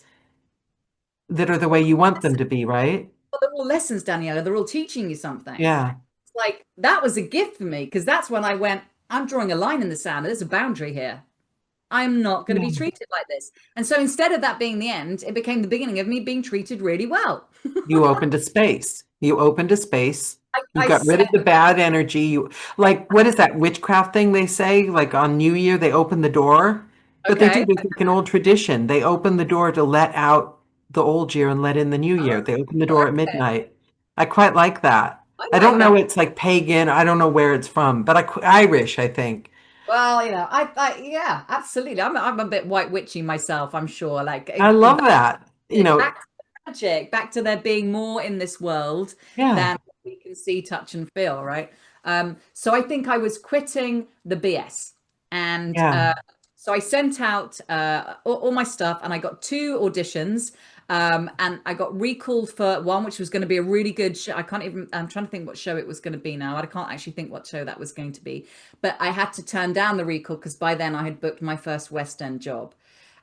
[SPEAKER 1] that are the way you want them to be, right?
[SPEAKER 2] But they're all lessons, Daniela. They're all teaching you something.
[SPEAKER 1] Yeah.
[SPEAKER 2] It's like that was a gift for me because that's when I went, "I'm drawing a line in the sand. There's a boundary here. I'm not going to be
[SPEAKER 1] Yeah.
[SPEAKER 2] treated like this." And so instead of that being the end, it became the beginning of me being treated really well.
[SPEAKER 1] You opened a space. You opened a space. You
[SPEAKER 2] I
[SPEAKER 1] got rid
[SPEAKER 2] said,
[SPEAKER 1] of the bad energy. You like what is that witchcraft thing they say? Like on New Year, they open the door. But they do.
[SPEAKER 2] okay,
[SPEAKER 1] It's like an old tradition. They open the door to let out the old year and let in the new year. They open the
[SPEAKER 2] I
[SPEAKER 1] door
[SPEAKER 2] like
[SPEAKER 1] at
[SPEAKER 2] it.
[SPEAKER 1] midnight. I quite like that.
[SPEAKER 2] I
[SPEAKER 1] I don't
[SPEAKER 2] like
[SPEAKER 1] know.
[SPEAKER 2] that.
[SPEAKER 1] It's like pagan. I don't know where it's from, but Irish, I think.
[SPEAKER 2] Well, yeah, absolutely. I'm a bit white witchy myself, I'm sure. Like
[SPEAKER 1] I love that.
[SPEAKER 2] back to the magic, back to there being more in this world
[SPEAKER 1] Yeah.
[SPEAKER 2] than we can see, touch, and feel, right? So I think I was quitting the BS. And
[SPEAKER 1] Yeah.
[SPEAKER 2] so I sent out all my stuff, and I got two auditions. And I got recalled for one, which was going to be a really good show. I can't even, I'm trying to think what show it was going to be now. I can't actually think what show that was going to be. But I had to turn down the recall because by then I had booked my first West End job.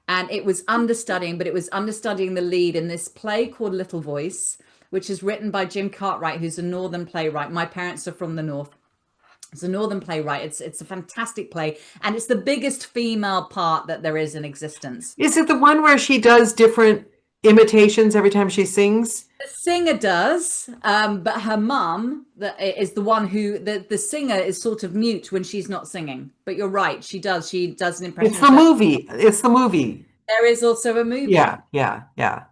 [SPEAKER 2] And it was understudying, but it was understudying the lead in this play called Little Voice, which is written by Jim Cartwright, who's a northern playwright. My parents are from the north. It's a northern playwright. It's a fantastic play, and it's the biggest female part that there is in existence.
[SPEAKER 1] Is it the one where she does different imitations every time she sings?
[SPEAKER 2] The singer does, but her mum is the one who the singer is sort of mute when she's not singing. But you're right, she does. She does an impression
[SPEAKER 1] It's
[SPEAKER 2] of
[SPEAKER 1] the
[SPEAKER 2] her.
[SPEAKER 1] movie. It's the movie.
[SPEAKER 2] There is also a movie.
[SPEAKER 1] Yeah, yeah, yeah,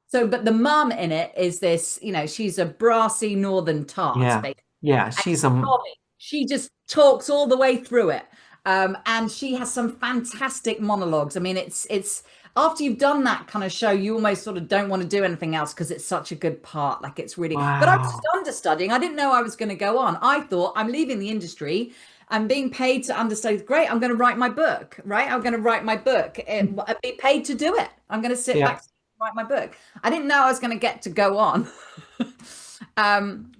[SPEAKER 2] So, but the mum in it is this, she's a brassy northern tart,
[SPEAKER 1] yeah,
[SPEAKER 2] basically.
[SPEAKER 1] yeah.
[SPEAKER 2] And
[SPEAKER 1] She's a
[SPEAKER 2] she just talks all the way through it. And she has some fantastic monologues. I mean, it's after you've done that kind of show, you almost sort of don't want to do anything else because it's such a good part. Like it's really, but I was
[SPEAKER 1] wow.
[SPEAKER 2] understudying. I didn't know I was going to go on. I thought I'm leaving the industry. I'm being paid to understudy. Great. I'm going to write my book, right? I'm going to write my book and be paid to do it. I'm going to sit
[SPEAKER 1] Yeah.
[SPEAKER 2] back and write my book. I didn't know I was going to get to go on.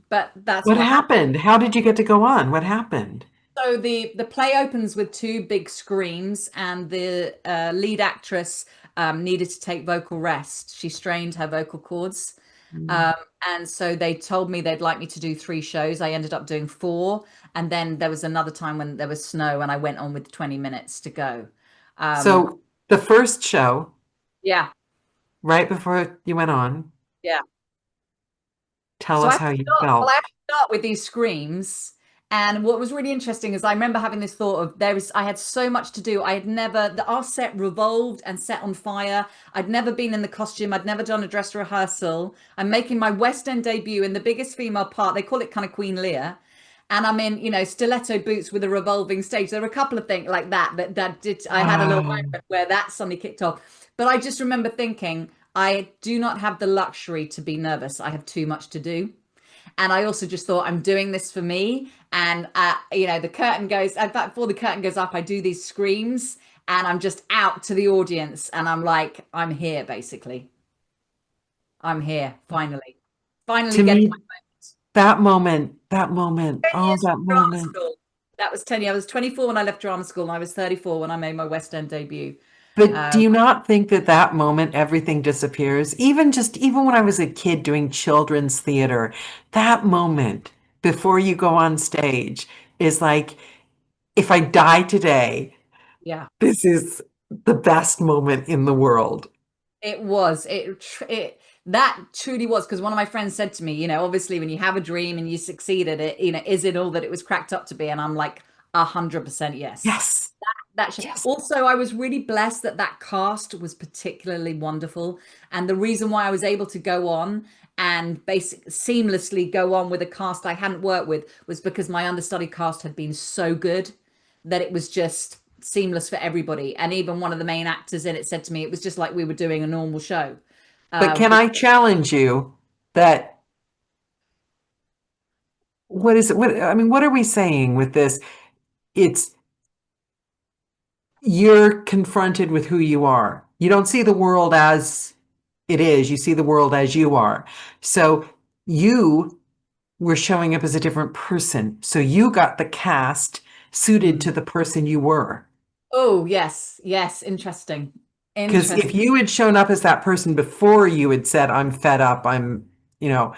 [SPEAKER 2] But that's
[SPEAKER 1] What
[SPEAKER 2] what happened.
[SPEAKER 1] happened? How did you get to go on? What happened?
[SPEAKER 2] So the play opens with two big screams, and the lead actress needed to take vocal rest. She strained her vocal cords,
[SPEAKER 1] Mm.
[SPEAKER 2] um, and so they told me they'd like me to do three shows. I ended up doing four, and then there was another time when there was snow, and I went on with 20 minutes to go. Um,
[SPEAKER 1] So the first show,
[SPEAKER 2] yeah,
[SPEAKER 1] right before you went on,
[SPEAKER 2] yeah.
[SPEAKER 1] tell
[SPEAKER 2] So I
[SPEAKER 1] us
[SPEAKER 2] have
[SPEAKER 1] how
[SPEAKER 2] to
[SPEAKER 1] you
[SPEAKER 2] start, well, I
[SPEAKER 1] felt.
[SPEAKER 2] have to start with these screams. And what was really interesting is I remember having this thought of I had so much to do. I had never, our set revolved and set on fire. I'd never been in the costume. I'd never done a dress rehearsal. I'm making my West End debut in the biggest female part. They call it kind of Queen Lear. And I'm in, stiletto boots with a revolving stage. There were a couple of things like that did, I had a little
[SPEAKER 1] Wow.
[SPEAKER 2] moment where that suddenly kicked off. But I just remember thinking, I do not have the luxury to be nervous. I have too much to do. And I also just thought I'm doing this for me. And the curtain goes. In fact, before the curtain goes up, I do these screams, and I'm just out to the audience, and I'm like, I'm here, basically. I'm here, finally, finally
[SPEAKER 1] To
[SPEAKER 2] getting
[SPEAKER 1] me,
[SPEAKER 2] my moment.
[SPEAKER 1] that moment,
[SPEAKER 2] 10
[SPEAKER 1] oh,
[SPEAKER 2] years
[SPEAKER 1] that
[SPEAKER 2] from drama
[SPEAKER 1] moment.
[SPEAKER 2] school. That was 10 years. I was 24 when I left drama school, and I was 34 when I made my West End debut.
[SPEAKER 1] But do
[SPEAKER 2] Um,
[SPEAKER 1] you not think that that moment everything disappears? Even when I was a kid doing children's theater, that moment before you go on stage is like, if I die today,
[SPEAKER 2] yeah.
[SPEAKER 1] this is the best moment in the world.
[SPEAKER 2] It was. It that truly was, because one of my friends said to me, obviously when you have a dream and you succeed at it, is it all that it was cracked up to be? And I'm like, 100% yes.
[SPEAKER 1] Yes, yes.
[SPEAKER 2] Also, I was really blessed that cast was particularly wonderful, and the reason why I was able to go on and basically seamlessly go on with a cast I hadn't worked with was because my understudy cast had been so good that it was just seamless for everybody. And even one of the main actors in it said to me, it was just like we were doing a normal show.
[SPEAKER 1] But can
[SPEAKER 2] Which,
[SPEAKER 1] I challenge you that what is it? What I mean, what are we saying with this? It's you're confronted with who you are. You don't see the world as it is, you see the world as you are. So you were showing up as a different person. So you got the cast suited to the person you were.
[SPEAKER 2] oh, yes, yes, interesting.
[SPEAKER 1] Because
[SPEAKER 2] Interesting.
[SPEAKER 1] if you had shown up as that person before you had said, I'm fed up, you know,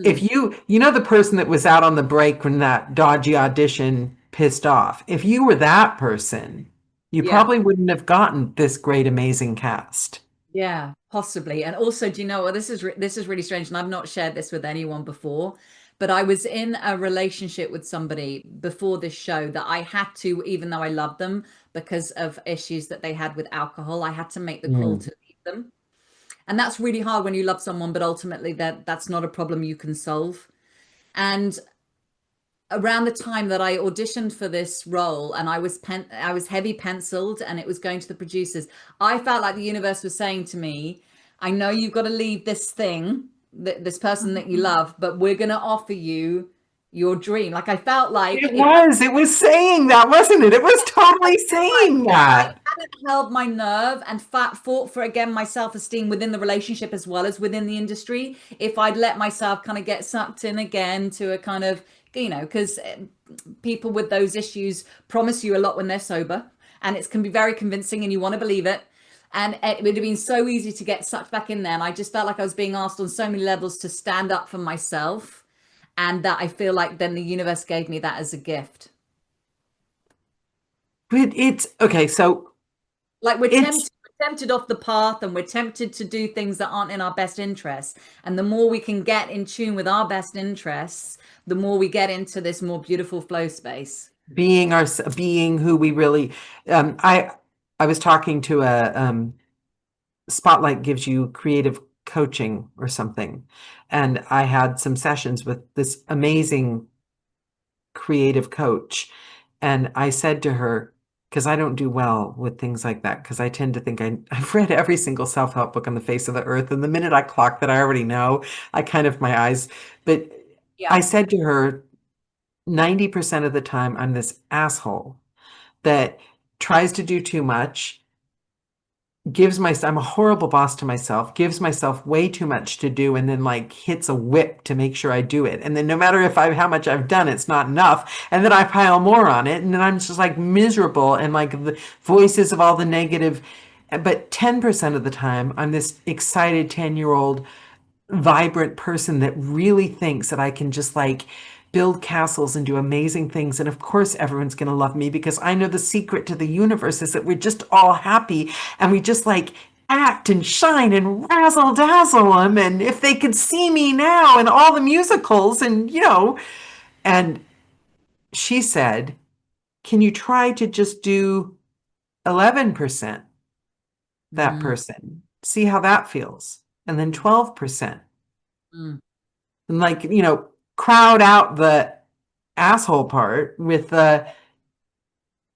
[SPEAKER 1] if
[SPEAKER 2] Mm,
[SPEAKER 1] the person that was out on the break when that dodgy audition pissed off, if you were that person, you
[SPEAKER 2] yeah.
[SPEAKER 1] probably wouldn't have gotten this great, amazing cast.
[SPEAKER 2] Yeah, possibly. And also, do you know what? This is really strange, and I've not shared this with anyone before, but I was in a relationship with somebody before this show that I had to, even though I loved them, because of issues that they had with alcohol, I had to make the call
[SPEAKER 1] Mm.
[SPEAKER 2] to leave them. And that's really hard when you love someone, but ultimately that's not a problem you can solve. And around the time that I auditioned for this role, and I was heavy penciled, and it was going to the producers, I felt like the universe was saying to me, I know you've got to leave this thing, this person that you love, but we're going to offer you your dream. Like I felt like
[SPEAKER 1] It was saying that, wasn't it? It was totally saying
[SPEAKER 2] if I
[SPEAKER 1] that.
[SPEAKER 2] hadn't held my nerve and fought for again my self-esteem within the relationship as well as within the industry, if I'd let myself kind of get sucked in again to a kind of, because people with those issues promise you a lot when they're sober, and it can be very convincing and you want to believe it. And it would have been so easy to get sucked back in there. And I just felt like I was being asked on so many levels to stand up for myself. And that I feel like then the universe gave me that as a gift.
[SPEAKER 1] But it's okay, so
[SPEAKER 2] Like
[SPEAKER 1] it's
[SPEAKER 2] we're tempted off the path and we're tempted to do things that aren't in our best interests. And the more we can get in tune with our best interests, the more we get into this more beautiful flow space.
[SPEAKER 1] being who we really um I I was talking to a Spotlight gives you creative coaching or something. And I had some sessions with this amazing creative coach. And I said to her, because I don't do well with things like that, because I tend to think I've read every single self-help book on the face of the earth. And the minute I clock that I already know, I kind of, my eyes, but I
[SPEAKER 2] Yeah.
[SPEAKER 1] said to her, 90% of the time, I'm this asshole that tries to do too much, I'm a horrible boss to myself, gives myself way too much to do, and then like hits a whip to make sure I do it. And then no matter how much I've done, it's not enough. And then I pile more on it, and then I'm just like miserable and like the voices of all the negative. But 10% of the time, I'm this excited 10-year-old vibrant person that really thinks that I can just like build castles and do amazing things. And of course, everyone's going to love me because I know the secret to the universe is that we're just all happy and we just like act and shine and razzle dazzle them. And if they could see me now and all the musicals and, and she said, can you try to just do 11% that
[SPEAKER 2] Mm,
[SPEAKER 1] person? See how that feels. And then 12%.
[SPEAKER 2] mm,
[SPEAKER 1] And like, crowd out the asshole part with the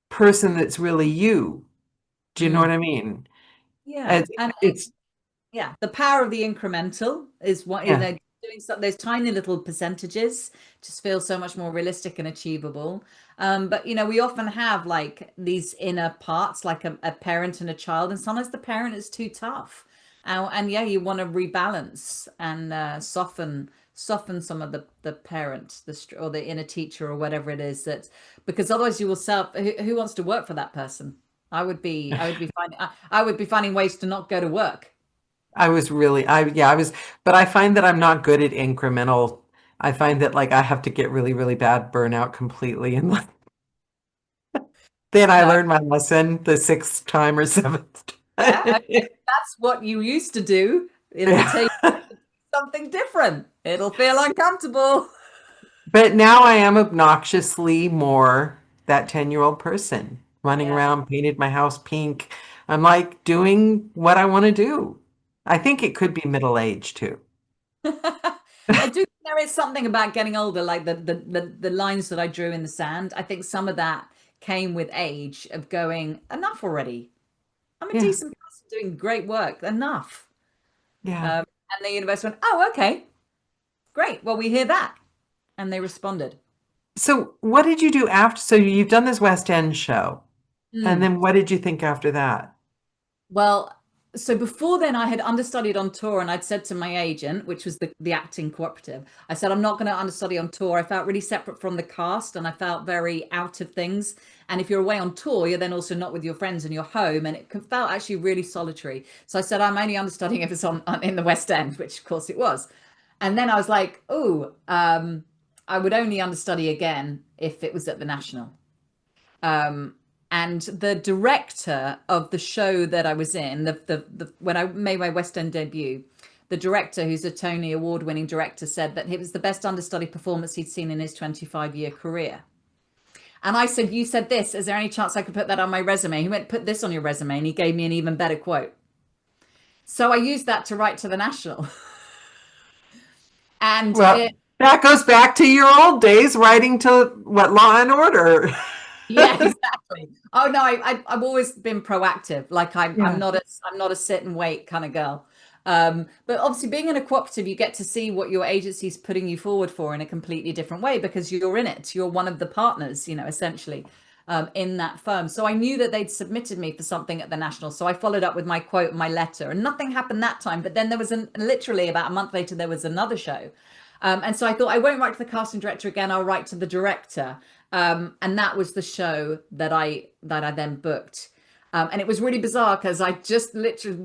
[SPEAKER 1] person that's really you. Do you know what
[SPEAKER 2] mm.
[SPEAKER 1] I mean?
[SPEAKER 2] Yeah.
[SPEAKER 1] It's,
[SPEAKER 2] And
[SPEAKER 1] it's
[SPEAKER 2] yeah, the power of the incremental is what
[SPEAKER 1] yeah.
[SPEAKER 2] doing those tiny little percentages just feel so much more realistic and achievable. But we often have like these inner parts, like a parent and a child, and sometimes the parent is too tough. And yeah, you want to rebalance and soften some of the parent, or the inner teacher or whatever it is, that because otherwise you will who wants to work for that person? I would be finding ways to not go to work.
[SPEAKER 1] I was really, I was, but I find that I'm not good at incremental. I find that like I have to get really, really bad burnout completely. And like, then I
[SPEAKER 2] No,
[SPEAKER 1] learned my lesson the sixth time or seventh
[SPEAKER 2] yeah,
[SPEAKER 1] time.
[SPEAKER 2] okay. That's what you used to do. It will
[SPEAKER 1] Yeah.
[SPEAKER 2] take something different. It'll feel uncomfortable.
[SPEAKER 1] But now I am obnoxiously more that 10-year-old person running
[SPEAKER 2] Yeah.
[SPEAKER 1] around, painted my house pink. I'm like doing what I want to do. I think it could be middle age too.
[SPEAKER 2] I do think there is something about getting older, like the lines that I drew in the sand. I think some of that came with age of going, enough already. I'm a
[SPEAKER 1] Yeah.
[SPEAKER 2] decent person doing great work. Enough.
[SPEAKER 1] Yeah.
[SPEAKER 2] And the universe went, oh, okay, great. Well, we hear that. And they responded.
[SPEAKER 1] So what did you do after? So you've done this West End show, and
[SPEAKER 2] Hmm.
[SPEAKER 1] then what did you think after that?
[SPEAKER 2] Well, so before then, I had understudied on tour, and I'd said to my agent, which was the acting cooperative, I said, I'm not going to understudy on tour. I felt really separate from the cast, and I felt very out of things. And if you're away on tour, you're then also not with your friends and you're home, and it felt actually really solitary. So I said, I'm only understudying if it's on in the West End, which of course it was. And then I was like, oh, I would only understudy again if it was at the National. Um, and the director of the show that I was in, when I made my West End debut, the director, who's a Tony Award-winning director, said that it was the best understudy performance he'd seen in his 25-year career. And I said, you said this. Is there any chance I could put that on my resume? He went, put this on your resume. And he gave me an even better quote. So I used that to write to the National. And
[SPEAKER 1] Well,
[SPEAKER 2] it,
[SPEAKER 1] that goes back to your old days writing to what Law and Order.
[SPEAKER 2] yeah, exactly. Oh no, I've always been proactive. Like I'm
[SPEAKER 1] Yeah.
[SPEAKER 2] not a sit and wait kind of girl. But obviously, being in a cooperative, you get to see what your agency is putting you forward for in a completely different way because you're in it. You're one of the partners, essentially in that firm. So I knew that they'd submitted me for something at the National. So I followed up with my quote and my letter, and nothing happened that time. But then there was literally about a month later, there was another show. And so I thought I won't write to the casting director again. I'll write to the director. And that was the show that I then booked. And it was really bizarre because I just literally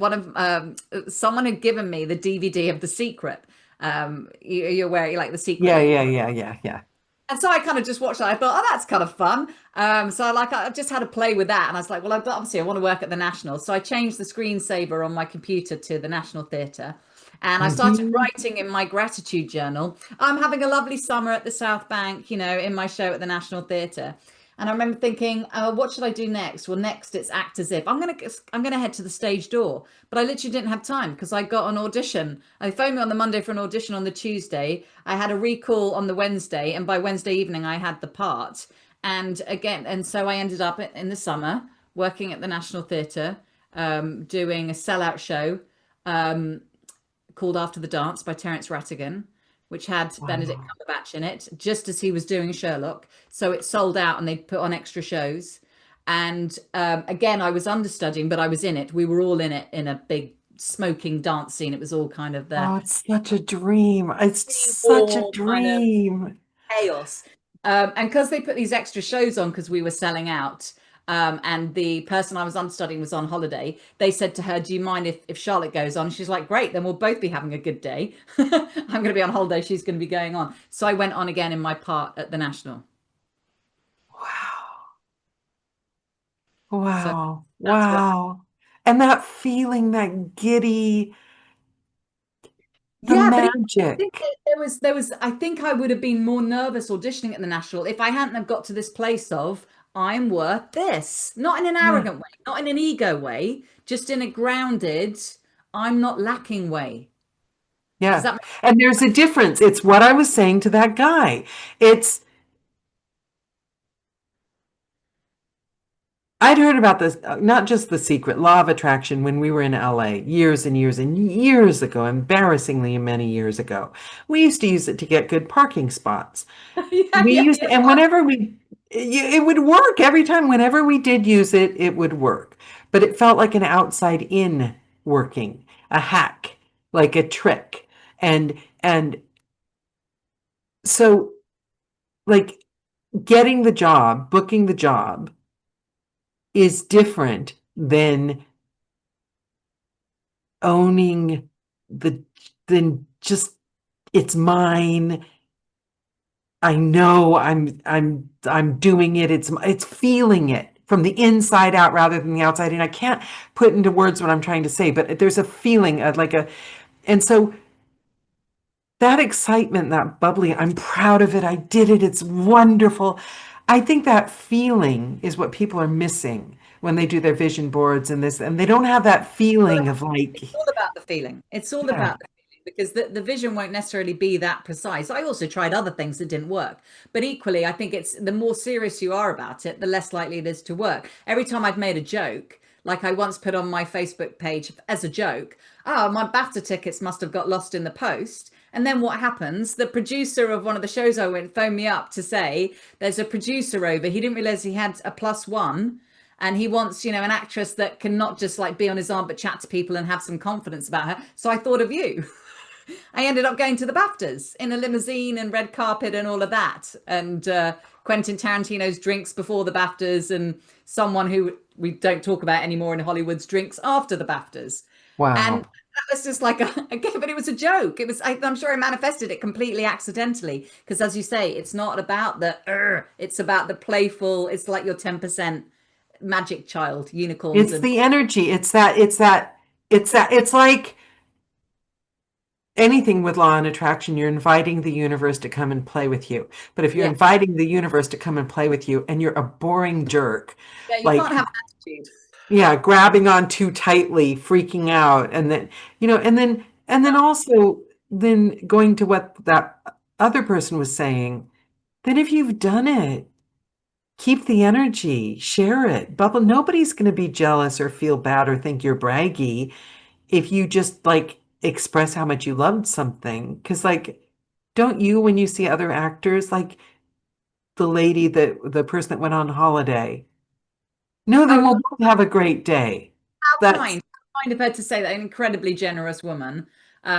[SPEAKER 2] someone had given me the DVD of The Secret. You're aware, like The Secret.
[SPEAKER 1] Yeah, yeah, yeah, yeah, yeah.
[SPEAKER 2] And so I kind of just watched that. I thought, oh, that's kind of fun. So I just had to play with that, and I was like, well, obviously I want to work at the National, so I changed the screensaver on my computer to the National Theatre, and I started
[SPEAKER 1] Hmm.
[SPEAKER 2] writing in my gratitude journal. I'm having a lovely summer at the South Bank, in my show at the National Theatre. And I remember thinking, what should I do next? Well, next it's act as if. I'm gonna head to the stage door, but I literally didn't have time because I got an audition. They phoned me on the Monday for an audition on the Tuesday. I had a recall on the Wednesday, and by Wednesday evening I had the part. And so I ended up in the summer working at the National Theatre, doing a sellout show um, called After the Dance by Terence Rattigan, which had Benedict
[SPEAKER 1] Wow.
[SPEAKER 2] Cumberbatch in it, just as he was doing Sherlock. So it sold out and they put on extra shows. And again, I was understudying, but I was in it. We were all in it in a big smoking dance scene. It was all kind of the
[SPEAKER 1] Oh, it's such a dream. It's such a
[SPEAKER 2] war kind of
[SPEAKER 1] dream.
[SPEAKER 2] chaos. And because they put these extra shows on because we were selling out, and the person I was understudying was on holiday, they said to her, do you mind if Charlotte goes on? She's like, great, then we'll both be having a good day. I'm going to be on holiday. She's going to be going on. So I went on again in my part at the National.
[SPEAKER 1] Wow.
[SPEAKER 2] So
[SPEAKER 1] Wow.
[SPEAKER 2] that's what.
[SPEAKER 1] Wow. And that feeling, that giddy, the
[SPEAKER 2] Yeah, but I think
[SPEAKER 1] magic.
[SPEAKER 2] that I think I would have been more nervous auditioning at the National if I hadn't have got to this place of I'm worth this. Not in an
[SPEAKER 1] Yeah.
[SPEAKER 2] arrogant way, not in an ego way, just in a grounded, I'm not lacking way. Does
[SPEAKER 1] Yeah.
[SPEAKER 2] that make
[SPEAKER 1] And there's a difference. It's what I was saying to that guy. It's I'd heard about this, not just the secret law of attraction when we were in LA years and years and years ago, embarrassingly many years ago. We used to use it to get good parking spots.
[SPEAKER 2] yeah,
[SPEAKER 1] We
[SPEAKER 2] yeah,
[SPEAKER 1] used,
[SPEAKER 2] yeah.
[SPEAKER 1] and whenever it would work every time. Whenever we did use it, it would work. But it felt like an outside in working, a hack, like a trick. And so like getting the job, booking the job is different than owning the than just it's mine. I know I'm doing it. It's feeling it from the inside out rather than the outside in. I can't put into words what I'm trying to say, but there's a feeling of like a and so that excitement, that bubbly, I'm proud of it. I did it. It's wonderful. I think that feeling is what people are missing when they do their vision boards and this, and they don't have that feeling of like,
[SPEAKER 2] It's all about the feeling. It's all
[SPEAKER 1] yeah,
[SPEAKER 2] about the feeling because the vision won't necessarily be that precise. I also tried other things that didn't work. But equally, I think it's the more serious you are about it, the less likely it is to work. Every time I've made a joke, like I once put on my Facebook page as a joke, oh, my BAFTA tickets must have got lost in the post. And then what happens? The producer of one of the shows I went phoned me up to say there's a producer over. He didn't realize he had a +1 and he wants an actress that can not just like be on his arm but chat to people and have some confidence about her. So I thought of you. I ended up going to the BAFTAs in a limousine and red carpet and all of that, and Quentin Tarantino's drinks before the BAFTAs, and someone who we don't talk about anymore in Hollywood's drinks after the BAFTAs. And
[SPEAKER 1] wow.
[SPEAKER 2] that was just like again, but it was a joke. It was I'm sure I manifested it completely accidentally because, as you say, it's not about it's about the playful. It's like your 10% magic child, unicorns,
[SPEAKER 1] It's
[SPEAKER 2] and
[SPEAKER 1] the energy. It's like anything with law and attraction, you're inviting the universe to come and play with you. But if you're
[SPEAKER 2] yeah,
[SPEAKER 1] inviting the universe to come and play with you and you're a boring jerk,
[SPEAKER 2] yeah. You
[SPEAKER 1] like
[SPEAKER 2] can't have an attitude.
[SPEAKER 1] yeah, grabbing on too tightly, freaking out, and then, and then also then going to what that other person was saying, then if you've done it, keep the energy, share it, nobody's going to be jealous or feel bad or think you're braggy if you just like express how much you loved something. Because, like, don't you, when you see other actors, like the person that went on holiday, know they
[SPEAKER 2] Oh,
[SPEAKER 1] will both have a great day. That's,
[SPEAKER 2] how kind of her to say that, an incredibly generous woman.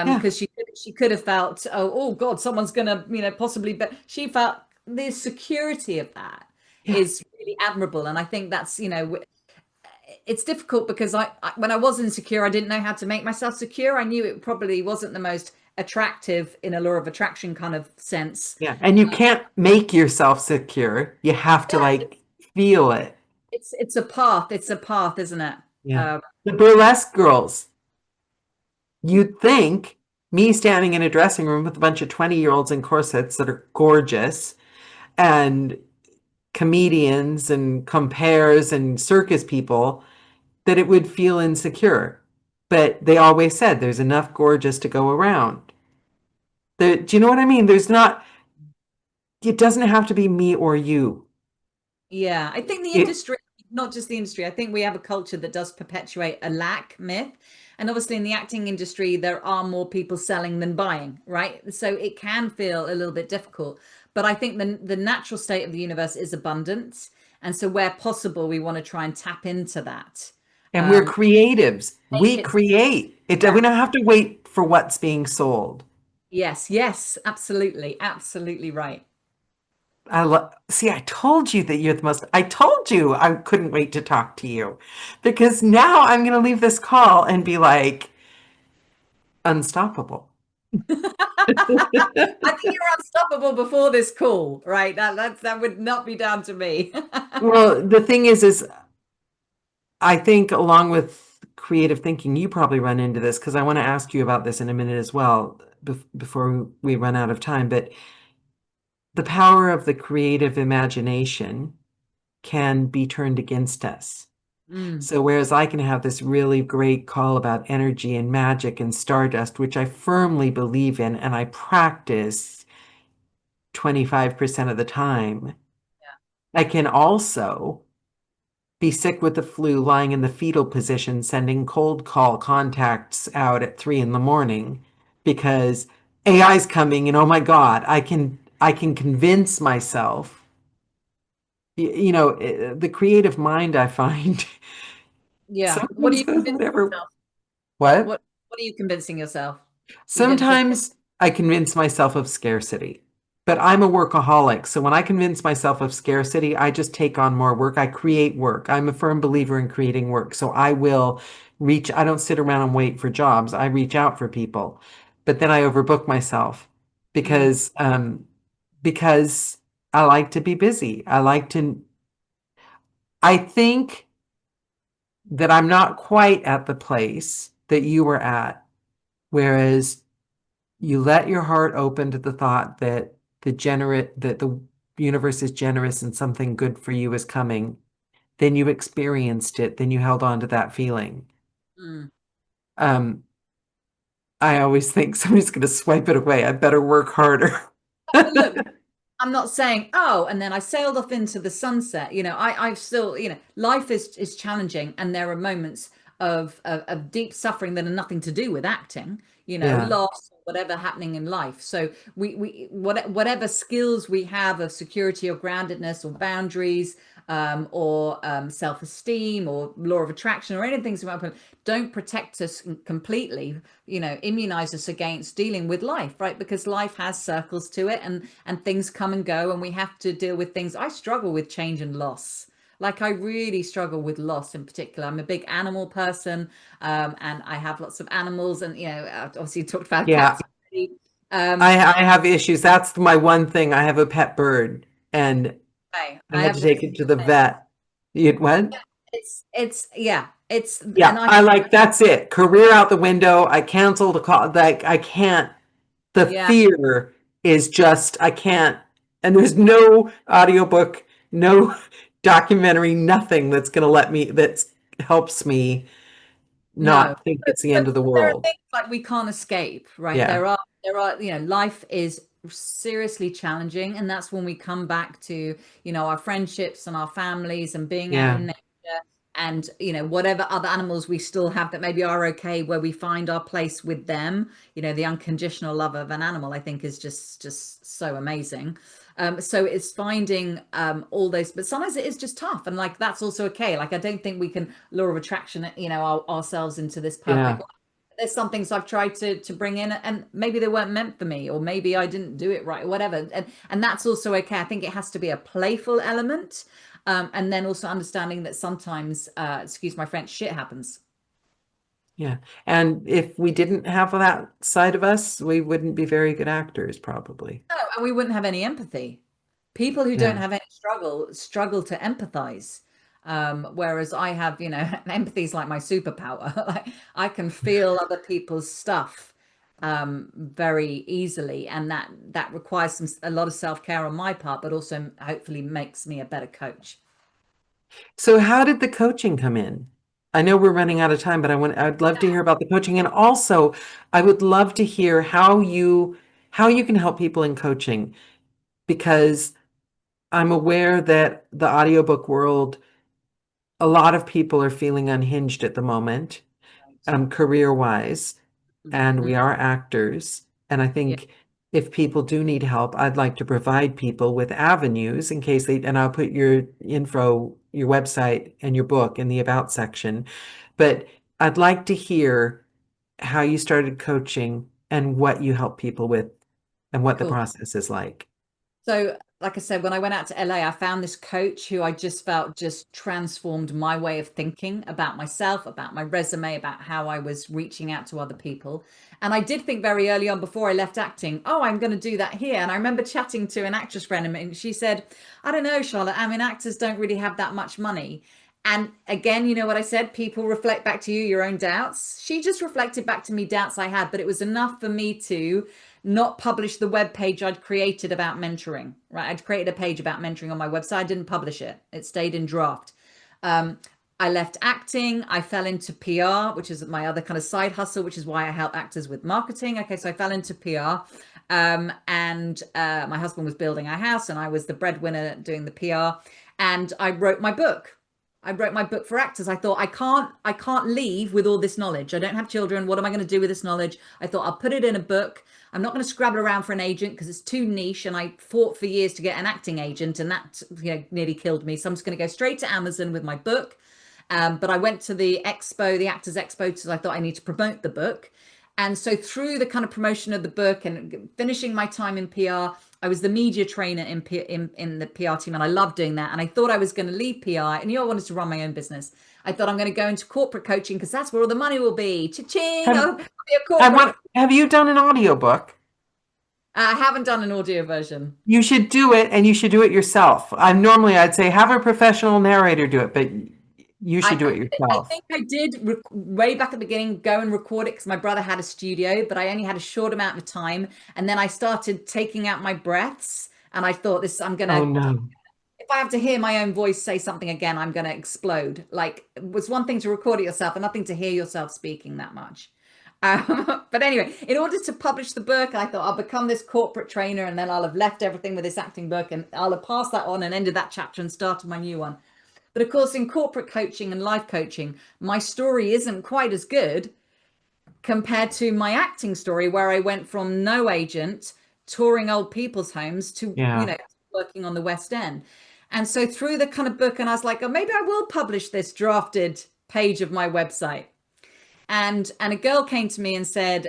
[SPEAKER 1] yeah,
[SPEAKER 2] Because she could have felt, oh God, someone's gonna, possibly, but she felt the security of that
[SPEAKER 1] yeah,
[SPEAKER 2] is really admirable. And I think that's, it's difficult because when I was insecure, I didn't know how to make myself secure. I knew it probably wasn't the most attractive in a law of attraction kind of sense.
[SPEAKER 1] yeah. And you can't make yourself secure. You have to,
[SPEAKER 2] Yeah,
[SPEAKER 1] like, feel it.
[SPEAKER 2] it's a path. It's a path, isn't it?
[SPEAKER 1] Yeah.
[SPEAKER 2] Um,
[SPEAKER 1] The burlesque girls, you'd think me standing in a dressing room with a bunch of 20-year-olds in corsets that are gorgeous and comedians and compares and circus people, that it would feel insecure. But they always said there's enough gorgeous to go around. Do you know what I mean? There's not, it doesn't have to be me or you.
[SPEAKER 2] Yeah, I think the
[SPEAKER 1] It,
[SPEAKER 2] industry, not just the industry, I think we have a culture that does perpetuate a lack myth. And obviously, in the acting industry, there are more people selling than buying, right? So it can feel a little bit difficult. But I think the natural state of the universe is abundance. And so, where possible, we want to try and tap into that.
[SPEAKER 1] and we're
[SPEAKER 2] Um,
[SPEAKER 1] creatives.
[SPEAKER 2] make
[SPEAKER 1] We
[SPEAKER 2] it,
[SPEAKER 1] create it. We
[SPEAKER 2] yeah.
[SPEAKER 1] don't have to wait for what's being sold.
[SPEAKER 2] Yes, yes, absolutely, absolutely right.
[SPEAKER 1] See, I told you that you're the most, I told you I couldn't wait to talk to you because now I'm going to leave this call and be like unstoppable.
[SPEAKER 2] I think you're unstoppable before this call, right? That would not be down to me.
[SPEAKER 1] Well, the thing is I think along with creative thinking, you probably run into this because I want to ask you about this in a minute as well before we run out of time. But the power of the creative imagination can be turned against us.
[SPEAKER 2] Mm,
[SPEAKER 1] So whereas I can have this really great call about energy and magic and stardust, which I firmly believe in and I practice 25% of the time, I can also be sick with the flu, lying in the fetal position, sending cold call contacts out at 3 in the morning because AI's coming and oh my God, I can convince myself. The creative mind I find
[SPEAKER 2] yeah. What are
[SPEAKER 1] sometimes
[SPEAKER 2] you
[SPEAKER 1] goes
[SPEAKER 2] convincing
[SPEAKER 1] whatever.
[SPEAKER 2] yourself?
[SPEAKER 1] What?
[SPEAKER 2] What are you convincing yourself? You didn't say.
[SPEAKER 1] Sometimes I convince myself of scarcity, but I'm a workaholic. So when I convince myself of scarcity, I just take on more work. I create work. I'm a firm believer in creating work. So I will I don't sit around and wait for jobs. I reach out for people, but then I overbook myself
[SPEAKER 2] Mm,
[SPEAKER 1] because I like to be busy. I think that I'm not quite at the place that you were at, whereas you let your heart open to the thought that the universe is generous and something good for you is coming, then you experienced it, then you held on to that feeling.
[SPEAKER 2] mm.
[SPEAKER 1] um I always think somebody's going to swipe it away. I better work harder.
[SPEAKER 2] Look, I'm not saying, oh, and then I sailed off into the sunset. I've still, life is challenging, and there are moments of deep suffering that are nothing to do with acting,
[SPEAKER 1] Yeah,
[SPEAKER 2] loss, whatever happening in life. So whatever skills we have of security or groundedness or boundaries, or self-esteem or law of attraction or anything, don't protect us completely, immunize us against dealing with life, right? Because life has circles to it, and things come and go, and we have to deal with things. I struggle with change and loss. Like, I really struggle with loss in particular. I'm a big animal person, and I have lots of animals, and obviously you talked about
[SPEAKER 1] yeah.
[SPEAKER 2] cats already. um
[SPEAKER 1] I have issues. That's my one thing. I have a pet bird and
[SPEAKER 2] okay,
[SPEAKER 1] I
[SPEAKER 2] I
[SPEAKER 1] had
[SPEAKER 2] have
[SPEAKER 1] to
[SPEAKER 2] the
[SPEAKER 1] take it to the vet. You what?
[SPEAKER 2] it's yeah, it's and
[SPEAKER 1] Yeah, I like that's it. Career out the window. I canceled a call. Like I can't. The
[SPEAKER 2] yeah,
[SPEAKER 1] fear is just I can't. And there's no audiobook, no documentary, nothing that's gonna let me that helps me
[SPEAKER 2] no.
[SPEAKER 1] not think
[SPEAKER 2] But,
[SPEAKER 1] it's the end
[SPEAKER 2] but
[SPEAKER 1] of the
[SPEAKER 2] there are
[SPEAKER 1] world.
[SPEAKER 2] things like we can't escape, right?
[SPEAKER 1] Yeah,
[SPEAKER 2] There are, life is seriously challenging, and that's when we come back to, our friendships and our families and being out
[SPEAKER 1] yeah,
[SPEAKER 2] in nature and whatever other animals we still have that maybe are okay, where we find our place with them. The unconditional love of an animal, I think, is just so amazing. So it's finding all those, but sometimes it is just tough, and like that's also okay. Like I don't think we can law of attraction, ourselves into this perfect
[SPEAKER 1] Yeah.
[SPEAKER 2] life. There's some things I've tried to bring in, and maybe they weren't meant for me, or maybe I didn't do it right, or whatever, and that's also okay. I think it has to be a playful element, and then also understanding that sometimes, excuse my French, shit happens.
[SPEAKER 1] Yeah. And if we didn't have that side of us, we wouldn't be very good actors, probably.
[SPEAKER 2] No, and we wouldn't have any empathy. People who don't
[SPEAKER 1] Yeah.
[SPEAKER 2] have any struggle to empathize. Whereas I have, empathy is like my superpower. Like I can feel other people's stuff very easily, and that requires a lot of self-care on my part, but also hopefully makes me a better coach.
[SPEAKER 1] So how did the coaching come in? I know we're running out of time, but I'd love to hear about the coaching. And also, I would love to hear how you can help people in coaching, because I'm aware that the audiobook world, a lot of people are feeling unhinged at the moment,
[SPEAKER 2] Right.
[SPEAKER 1] career wise, and
[SPEAKER 2] Mhm.
[SPEAKER 1] we are actors. And I
[SPEAKER 2] Yeah,
[SPEAKER 1] think if people do need help, I'd like to provide people with avenues in case and I'll put your info, your website, and your book in the about section. But I'd like to hear how you started coaching and what you help people with and what the
[SPEAKER 2] cool.
[SPEAKER 1] process is like.
[SPEAKER 2] So, like I said, when I went out to LA, I found this coach who I just felt just transformed my way of thinking about myself, about my resume, about how I was reaching out to other people. And I did think very early on before I left acting, oh, I'm going to do that here. And I remember chatting to an actress friend of mine, and she said, I don't know, Charlotte, I mean, actors don't really have that much money. And again, you know what I said? People reflect back to you your own doubts. She just reflected back to me doubts I had, but it was enough for me to not publish the web page I'd created about mentoring, right? I'd created a page about mentoring on my website. I didn't publish it. It stayed in draft. Um, I left acting. I fell into PR, which is my other kind of side hustle, which is why I help actors with marketing. Okay, so I fell into PR. And my husband was building our house, and I was the breadwinner doing the PR. And I wrote my book. I wrote my book for actors. I thought I can't leave with all this knowledge. I don't have children. What am I going to do with this knowledge? I thought I'll put it in a book. I'm not going to scrabble around for an agent because it's too niche. And I fought for years to get an acting agent, and that nearly killed me. So I'm just going to go straight to Amazon with my book. But I went to the expo, the Actors Expo, because I thought I need to promote the book. And so through the kind of promotion of the book and finishing my time in PR, I was the media trainer in the PR team, and I loved doing that. And I thought I was going to leave PR, and I wanted to run my own business. I thought I'm going to go into corporate coaching because that's where all the money will be. Cha-ching!
[SPEAKER 1] Have
[SPEAKER 2] I'll be a corporate.
[SPEAKER 1] have you done an audiobook?
[SPEAKER 2] I haven't done an audio version.
[SPEAKER 1] You should do it, and you should do it yourself. I'd say have a professional narrator do it, but you should do it
[SPEAKER 2] I
[SPEAKER 1] yourself.
[SPEAKER 2] think I did way back at the beginning go and record it because my brother had a studio, but I only had a short amount of time. And then I started taking out my breaths, and I thought I'm
[SPEAKER 1] Oh
[SPEAKER 2] gonna,
[SPEAKER 1] no.
[SPEAKER 2] if I have to hear my own voice say something again, I'm gonna explode. Like it was one thing to record it yourself, and nothing to hear yourself speaking that much. But anyway, in order to publish the book, I thought I'll become this corporate trainer, and then I'll have left everything with this acting book, and I'll have passed that on and ended that chapter and started my new one. But of course, in corporate coaching and life coaching, my story isn't quite as good compared to my acting story, where I went from no agent touring old people's homes to,
[SPEAKER 1] Yeah.
[SPEAKER 2] working on the West End. And so through the kind of book, and I was like, oh, maybe I will publish this drafted page of my website. And a girl came to me and said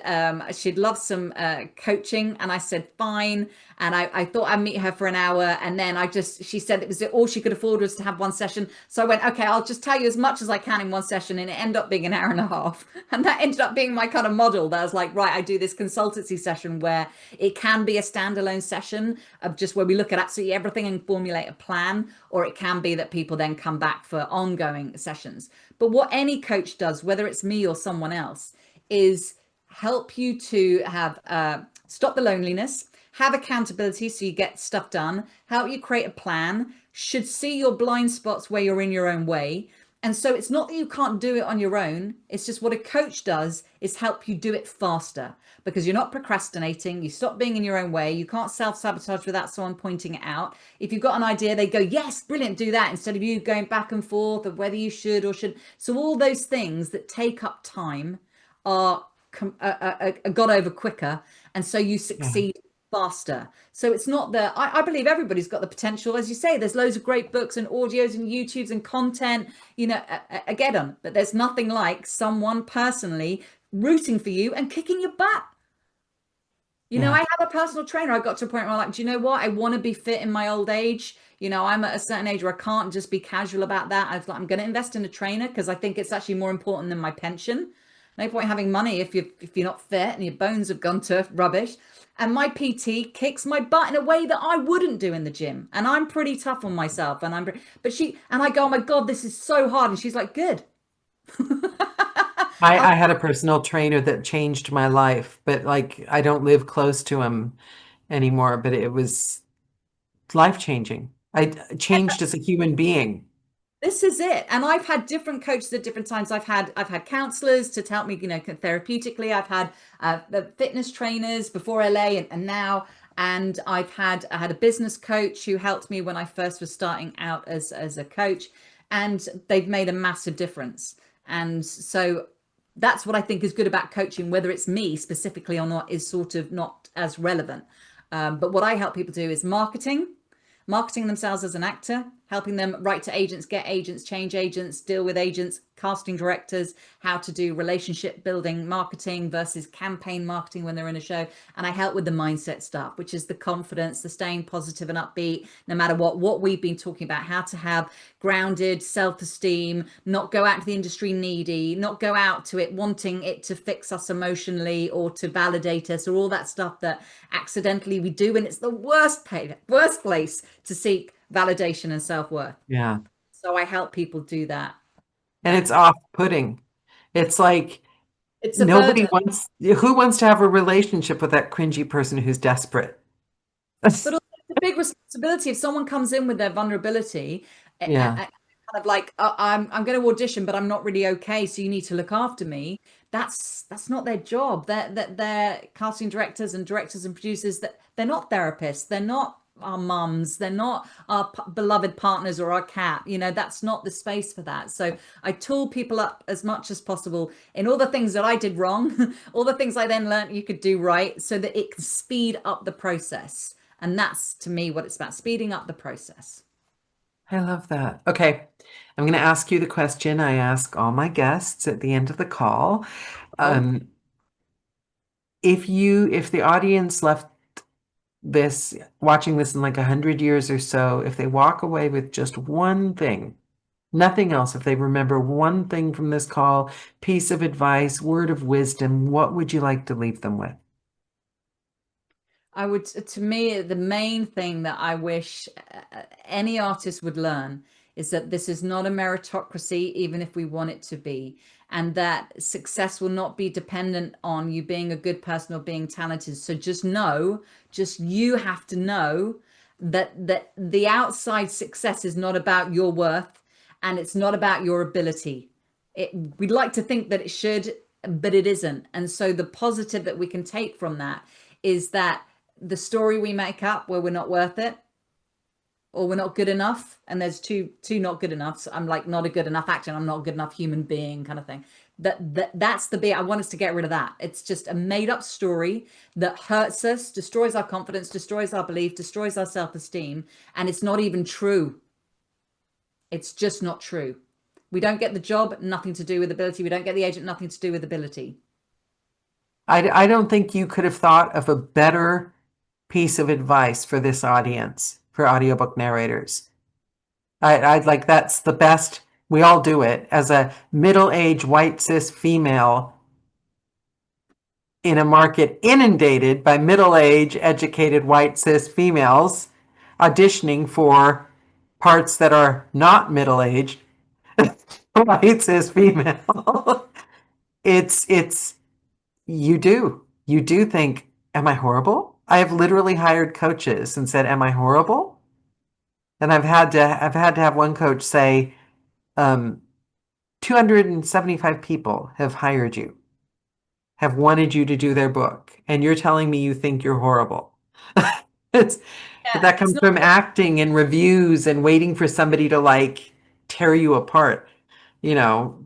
[SPEAKER 2] she'd love some coaching, and I said fine. And I thought I'd meet her for an hour, and then she said it was all she could afford was to have one session. So I went, okay, I'll just tell you as much as I can in one session, and it ended up being an hour and a half. And that ended up being my kind of model. That I was like, right, I do this consultancy session where it can be a standalone session of just where we look at absolutely everything and formulate a plan, or it can be that people then come back for ongoing sessions. But what any coach does, whether it's me or someone else, is help you to have stop the loneliness, have accountability so you get stuff done, help you create a plan, should see your blind spots where you're in your own way, And so it's not that you can't do it on your own. It's just what a coach does is help you do it faster because you're not procrastinating. You stop being in your own way. You can't self sabotage without someone pointing it out. If you've got an idea, they go, yes, brilliant, do that instead of you going back and forth of whether you should or shouldn't. So all those things that take up time are, are got over quicker. And so you
[SPEAKER 1] Yeah.
[SPEAKER 2] succeed faster. So it's not that I believe everybody's got the potential. As you say, there's loads of great books and audios and YouTubes and content, I get them, but there's nothing like someone personally rooting for you and kicking your butt. I
[SPEAKER 1] Yeah.
[SPEAKER 2] have a personal trainer. I got to a point where I'm like, do you know what? I want to be fit in my old age. I'm at a certain age where I can't just be casual about that. I was like, I'm going to invest in a trainer because I think it's actually more important than my pension. No point having money if you're not fit and your bones have gone to rubbish. And my PT kicks my butt in a way that I wouldn't do in the gym. And I'm pretty tough on myself. But I go, oh my God, this is so hard. And she's like, good.
[SPEAKER 1] I had a personal trainer that changed my life, but like I don't live close to him anymore, but it was life changing. I changed as a human being.
[SPEAKER 2] This is it. And I've had different coaches at different times. I've had counselors to help me, therapeutically. I've had the fitness trainers before LA and now. And I had a business coach who helped me when I first was starting out as a coach. And they've made a massive difference. And so that's what I think is good about coaching, whether it's me specifically or not, is sort of not as relevant. But what I help people do is marketing themselves as an actor, helping them write to agents, get agents, change agents, deal with agents, casting directors, how to do relationship building marketing versus campaign marketing when they're in a show. And I help with the mindset stuff, which is the confidence, the staying positive and upbeat, no matter what we've been talking about, how to have grounded self-esteem, not go out to the industry needy, not go out to it wanting it to fix us emotionally or to validate us or all that stuff that accidentally we do. And it's the worst place to seek validation and self-worth.
[SPEAKER 1] Yeah.
[SPEAKER 2] So I help people do that.
[SPEAKER 1] And
[SPEAKER 2] And
[SPEAKER 1] it's off-putting. It's like
[SPEAKER 2] it's a
[SPEAKER 1] nobody
[SPEAKER 2] burden,
[SPEAKER 1] who wants to have a relationship with that cringy person who's desperate?
[SPEAKER 2] but also it's a big responsibility. If someone comes in with their vulnerability,
[SPEAKER 1] Yeah.
[SPEAKER 2] kind of like, I'm going to audition, but I'm not really okay, so you need to look after me. That's not their job. They're casting directors and producers. That they're not therapists. They're not our mums. They're not our beloved partners or our cat. That's not the space for that. So I tool people up as much as possible in all the things that I did wrong, all the things I then learned you could do right, so that it can speed up the process. And that's to me what it's about, speeding up the process.
[SPEAKER 1] I love that. Okay. I'm going to ask you the question I ask all my guests at the end of the call.
[SPEAKER 2] Oh,
[SPEAKER 1] Um, if the audience left this, watching this in like 100 years or so, if they walk away with just one thing, nothing else, if they remember one thing from this call, piece of advice, word of wisdom, what would you like to leave them with?
[SPEAKER 2] to me, the main thing that I wish any artist would learn is that this is not a meritocracy, even if we want it to be, and that success will not be dependent on you being a good person or being talented. So just you have to know that the outside success is not about your worth and it's not about your ability. We'd like to think that it should, but it isn't. And so the positive that we can take from that is that the story we make up where we're not worth it or we're not good enough, and there's two not good enough. So I'm like not a good enough actor, and I'm not a good enough human being kind of thing. That's the bit I want us to get rid of. That it's just a made up story that hurts us, destroys our confidence, destroys our belief, destroys our self-esteem, and it's not even true. It's just not true. We don't get the job, nothing to do with ability. We don't get the agent, nothing to do with ability.
[SPEAKER 1] I don't think you could have thought of a better piece of advice for this audience, for audiobook narrators. I'd like that's the best. We all do it as a middle-aged white cis female in a market inundated by middle-aged educated white cis females auditioning for parts that are not middle-aged white cis female. It's you do think, am I horrible? I have literally hired coaches and said, am I horrible? And I've had to have one coach say, um, 275 people have hired you, have wanted you to do their book, and you're telling me you think you're horrible. It's,
[SPEAKER 2] Yeah,
[SPEAKER 1] that
[SPEAKER 2] it's
[SPEAKER 1] comes
[SPEAKER 2] not.
[SPEAKER 1] from acting and reviews and waiting for somebody to like tear you apart. You know,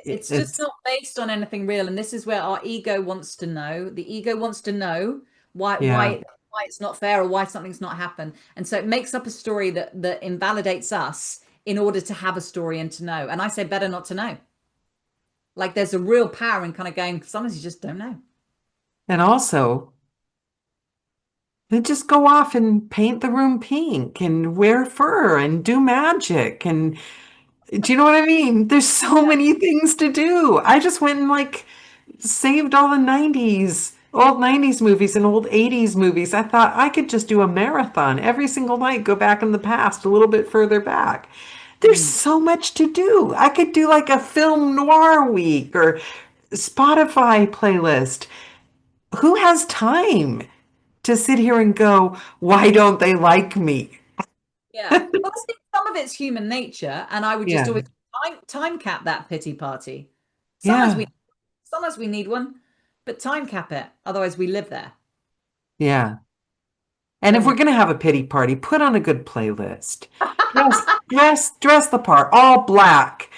[SPEAKER 2] It's just
[SPEAKER 1] it's,
[SPEAKER 2] not based on anything real, and this is where our ego wants to know. The ego wants to know why
[SPEAKER 1] yeah.
[SPEAKER 2] why it's not fair or why something's not happened, and so it makes up a story that invalidates us in order to have a story and to know. And I say better not to know. Like there's a real power in kind of going, sometimes you just don't know.
[SPEAKER 1] And also, then just go off and paint the room pink and wear fur and do magic. And do you know what I mean? There's so
[SPEAKER 2] Yeah.
[SPEAKER 1] many things to do. I just went and like saved all the 90s, old 90s movies and old 80s movies. I thought I could just do a marathon every single night, go back in the past a little bit further back. There's
[SPEAKER 2] Mm.
[SPEAKER 1] so much to do. I could do like a film noir week or Spotify playlist. Who has time to sit here and go, why don't they like me?
[SPEAKER 2] Yeah. Well, I think some of it's human nature, and I would just
[SPEAKER 1] Yeah.
[SPEAKER 2] always time cap that pity party. Sometimes we
[SPEAKER 1] Yeah.
[SPEAKER 2] sometimes we need one, but time cap it. Otherwise, we live there,
[SPEAKER 1] Yeah. And if
[SPEAKER 2] don't
[SPEAKER 1] we're
[SPEAKER 2] we?
[SPEAKER 1] going to have a pity party, put on a good playlist. Dress the part, all black.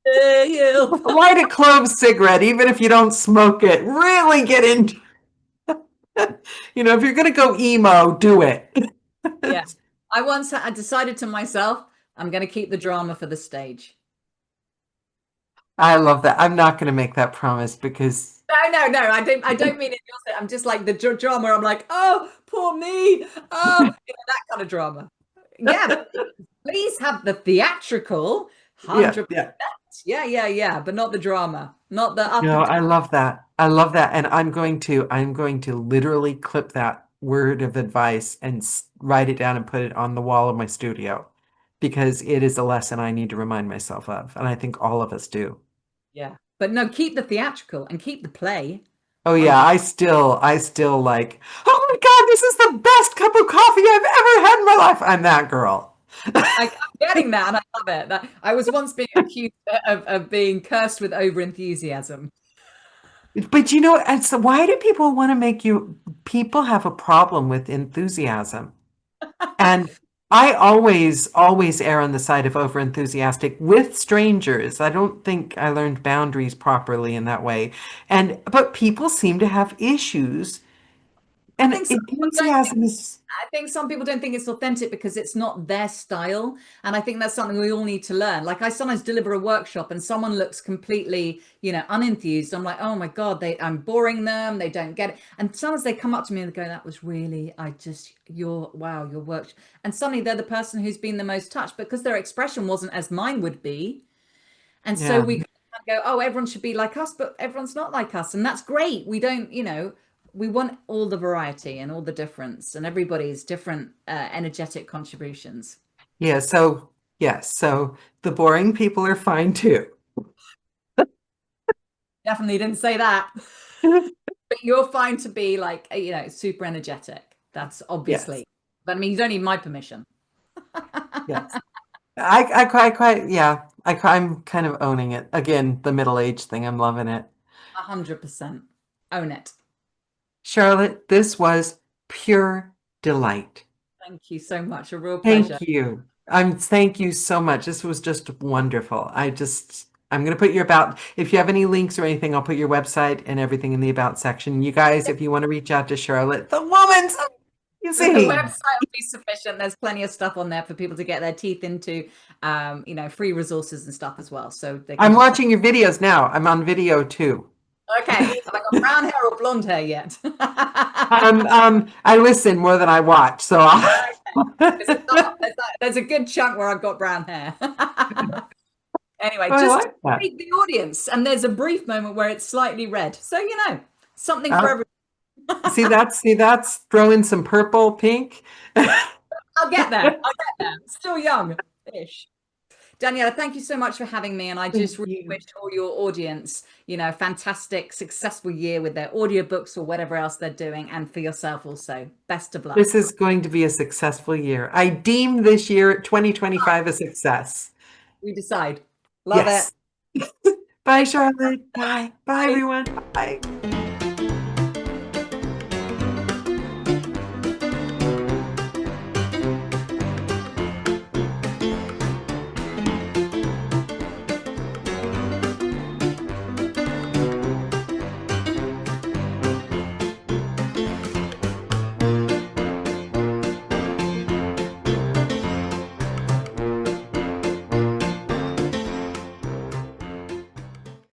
[SPEAKER 2] You.
[SPEAKER 1] Light a clove cigarette, even if you don't smoke it. Really get into, if you're going to go emo, do it.
[SPEAKER 2] Yeah. I decided to myself, I'm going to keep the drama for the stage.
[SPEAKER 1] I love that. I'm not going to make that promise because,
[SPEAKER 2] No, no, no. I don't mean it. I'm just like the drama. I'm like, oh, poor me. Oh, that kind of drama. Yeah, please have the theatrical,
[SPEAKER 1] yeah,
[SPEAKER 2] 100%.
[SPEAKER 1] yeah.
[SPEAKER 2] Yeah, yeah, yeah, but not the drama, not the up
[SPEAKER 1] No,
[SPEAKER 2] and
[SPEAKER 1] I
[SPEAKER 2] down.
[SPEAKER 1] love that. I love that. And I'm going to literally clip that word of advice and write it down and put it on the wall of my studio because it is a lesson I need to remind myself of. And I think all of us do.
[SPEAKER 2] Yeah. But no, keep the theatrical and keep the play.
[SPEAKER 1] Oh yeah,
[SPEAKER 2] 100%.
[SPEAKER 1] I still like, oh my God, this is the best cup of coffee I've ever had in my life. I'm that girl.
[SPEAKER 2] I'm getting that and I love it. I was once being accused of being cursed with overenthusiasm.
[SPEAKER 1] But it's why do people have a problem with enthusiasm? And I always err on the side of overenthusiastic with strangers. I don't think I learned boundaries properly in that way. But people seem to have issues.
[SPEAKER 2] I
[SPEAKER 1] And
[SPEAKER 2] think some people don't think
[SPEAKER 1] enthusiasm is,
[SPEAKER 2] I think some people don't think it's authentic because it's not their style. And I think that's something we all need to learn. Like I sometimes deliver a workshop and someone looks completely, unenthused. I'm like, oh my God, I'm boring them. They don't get it. And sometimes they come up to me and they go, that was really, wow, your work. And suddenly they're the person who's been the most touched because their expression wasn't as mine would be. And so
[SPEAKER 1] yeah.
[SPEAKER 2] we go, oh, everyone should be like us, but everyone's not like us. And that's great. We don't, we want all the variety and all the difference and everybody's different energetic contributions.
[SPEAKER 1] Yeah, so yes, so the boring people are fine too.
[SPEAKER 2] Definitely didn't say that. But you're fine to be like, super energetic. That's
[SPEAKER 1] Yes,
[SPEAKER 2] obviously, but I mean, you don't need my permission.
[SPEAKER 1] yes. I quite, yeah, I'm kind of owning it. Again, the middle age thing, I'm loving it.
[SPEAKER 2] 100%. Own it.
[SPEAKER 1] Charlotte, this was pure delight.
[SPEAKER 2] Thank you so much. A real pleasure.
[SPEAKER 1] Thank you. Thank you so much. This was just wonderful. I'm going to put if you have any links or anything, I'll put your website and everything in the about section. You guys, if you want to reach out to Charlotte, the woman's
[SPEAKER 2] The
[SPEAKER 1] amazing.
[SPEAKER 2] website will be sufficient. There's plenty of stuff on there for people to get their teeth into, free resources and stuff as well. So they can
[SPEAKER 1] I'm
[SPEAKER 2] just check.
[SPEAKER 1] watching your videos now. I'm on video too.
[SPEAKER 2] Okay. Have I got brown hair or blonde hair yet?
[SPEAKER 1] I listen more than I watch, so
[SPEAKER 2] Okay. There's a good chunk where I've got brown hair. Anyway,
[SPEAKER 1] I
[SPEAKER 2] just
[SPEAKER 1] like that.
[SPEAKER 2] read the audience, and there's a brief moment where it's slightly red. So, something for
[SPEAKER 1] Uh,
[SPEAKER 2] everyone.
[SPEAKER 1] see that's throw in some purple, pink.
[SPEAKER 2] I'll get there. I'll get there. Still young-ish. Daniela, thank you so much for having me. And I
[SPEAKER 1] Thank
[SPEAKER 2] just really
[SPEAKER 1] you.
[SPEAKER 2] wish all your audience, a fantastic, successful year with their audiobooks or whatever else they're doing. And for yourself also. Best of luck.
[SPEAKER 1] This is going to be a successful year. I deem this year, 2025, a success.
[SPEAKER 2] We decide. Love it.
[SPEAKER 1] Yes. Bye, Charlotte. Bye. Bye,
[SPEAKER 2] Bye.
[SPEAKER 1] everyone. Bye.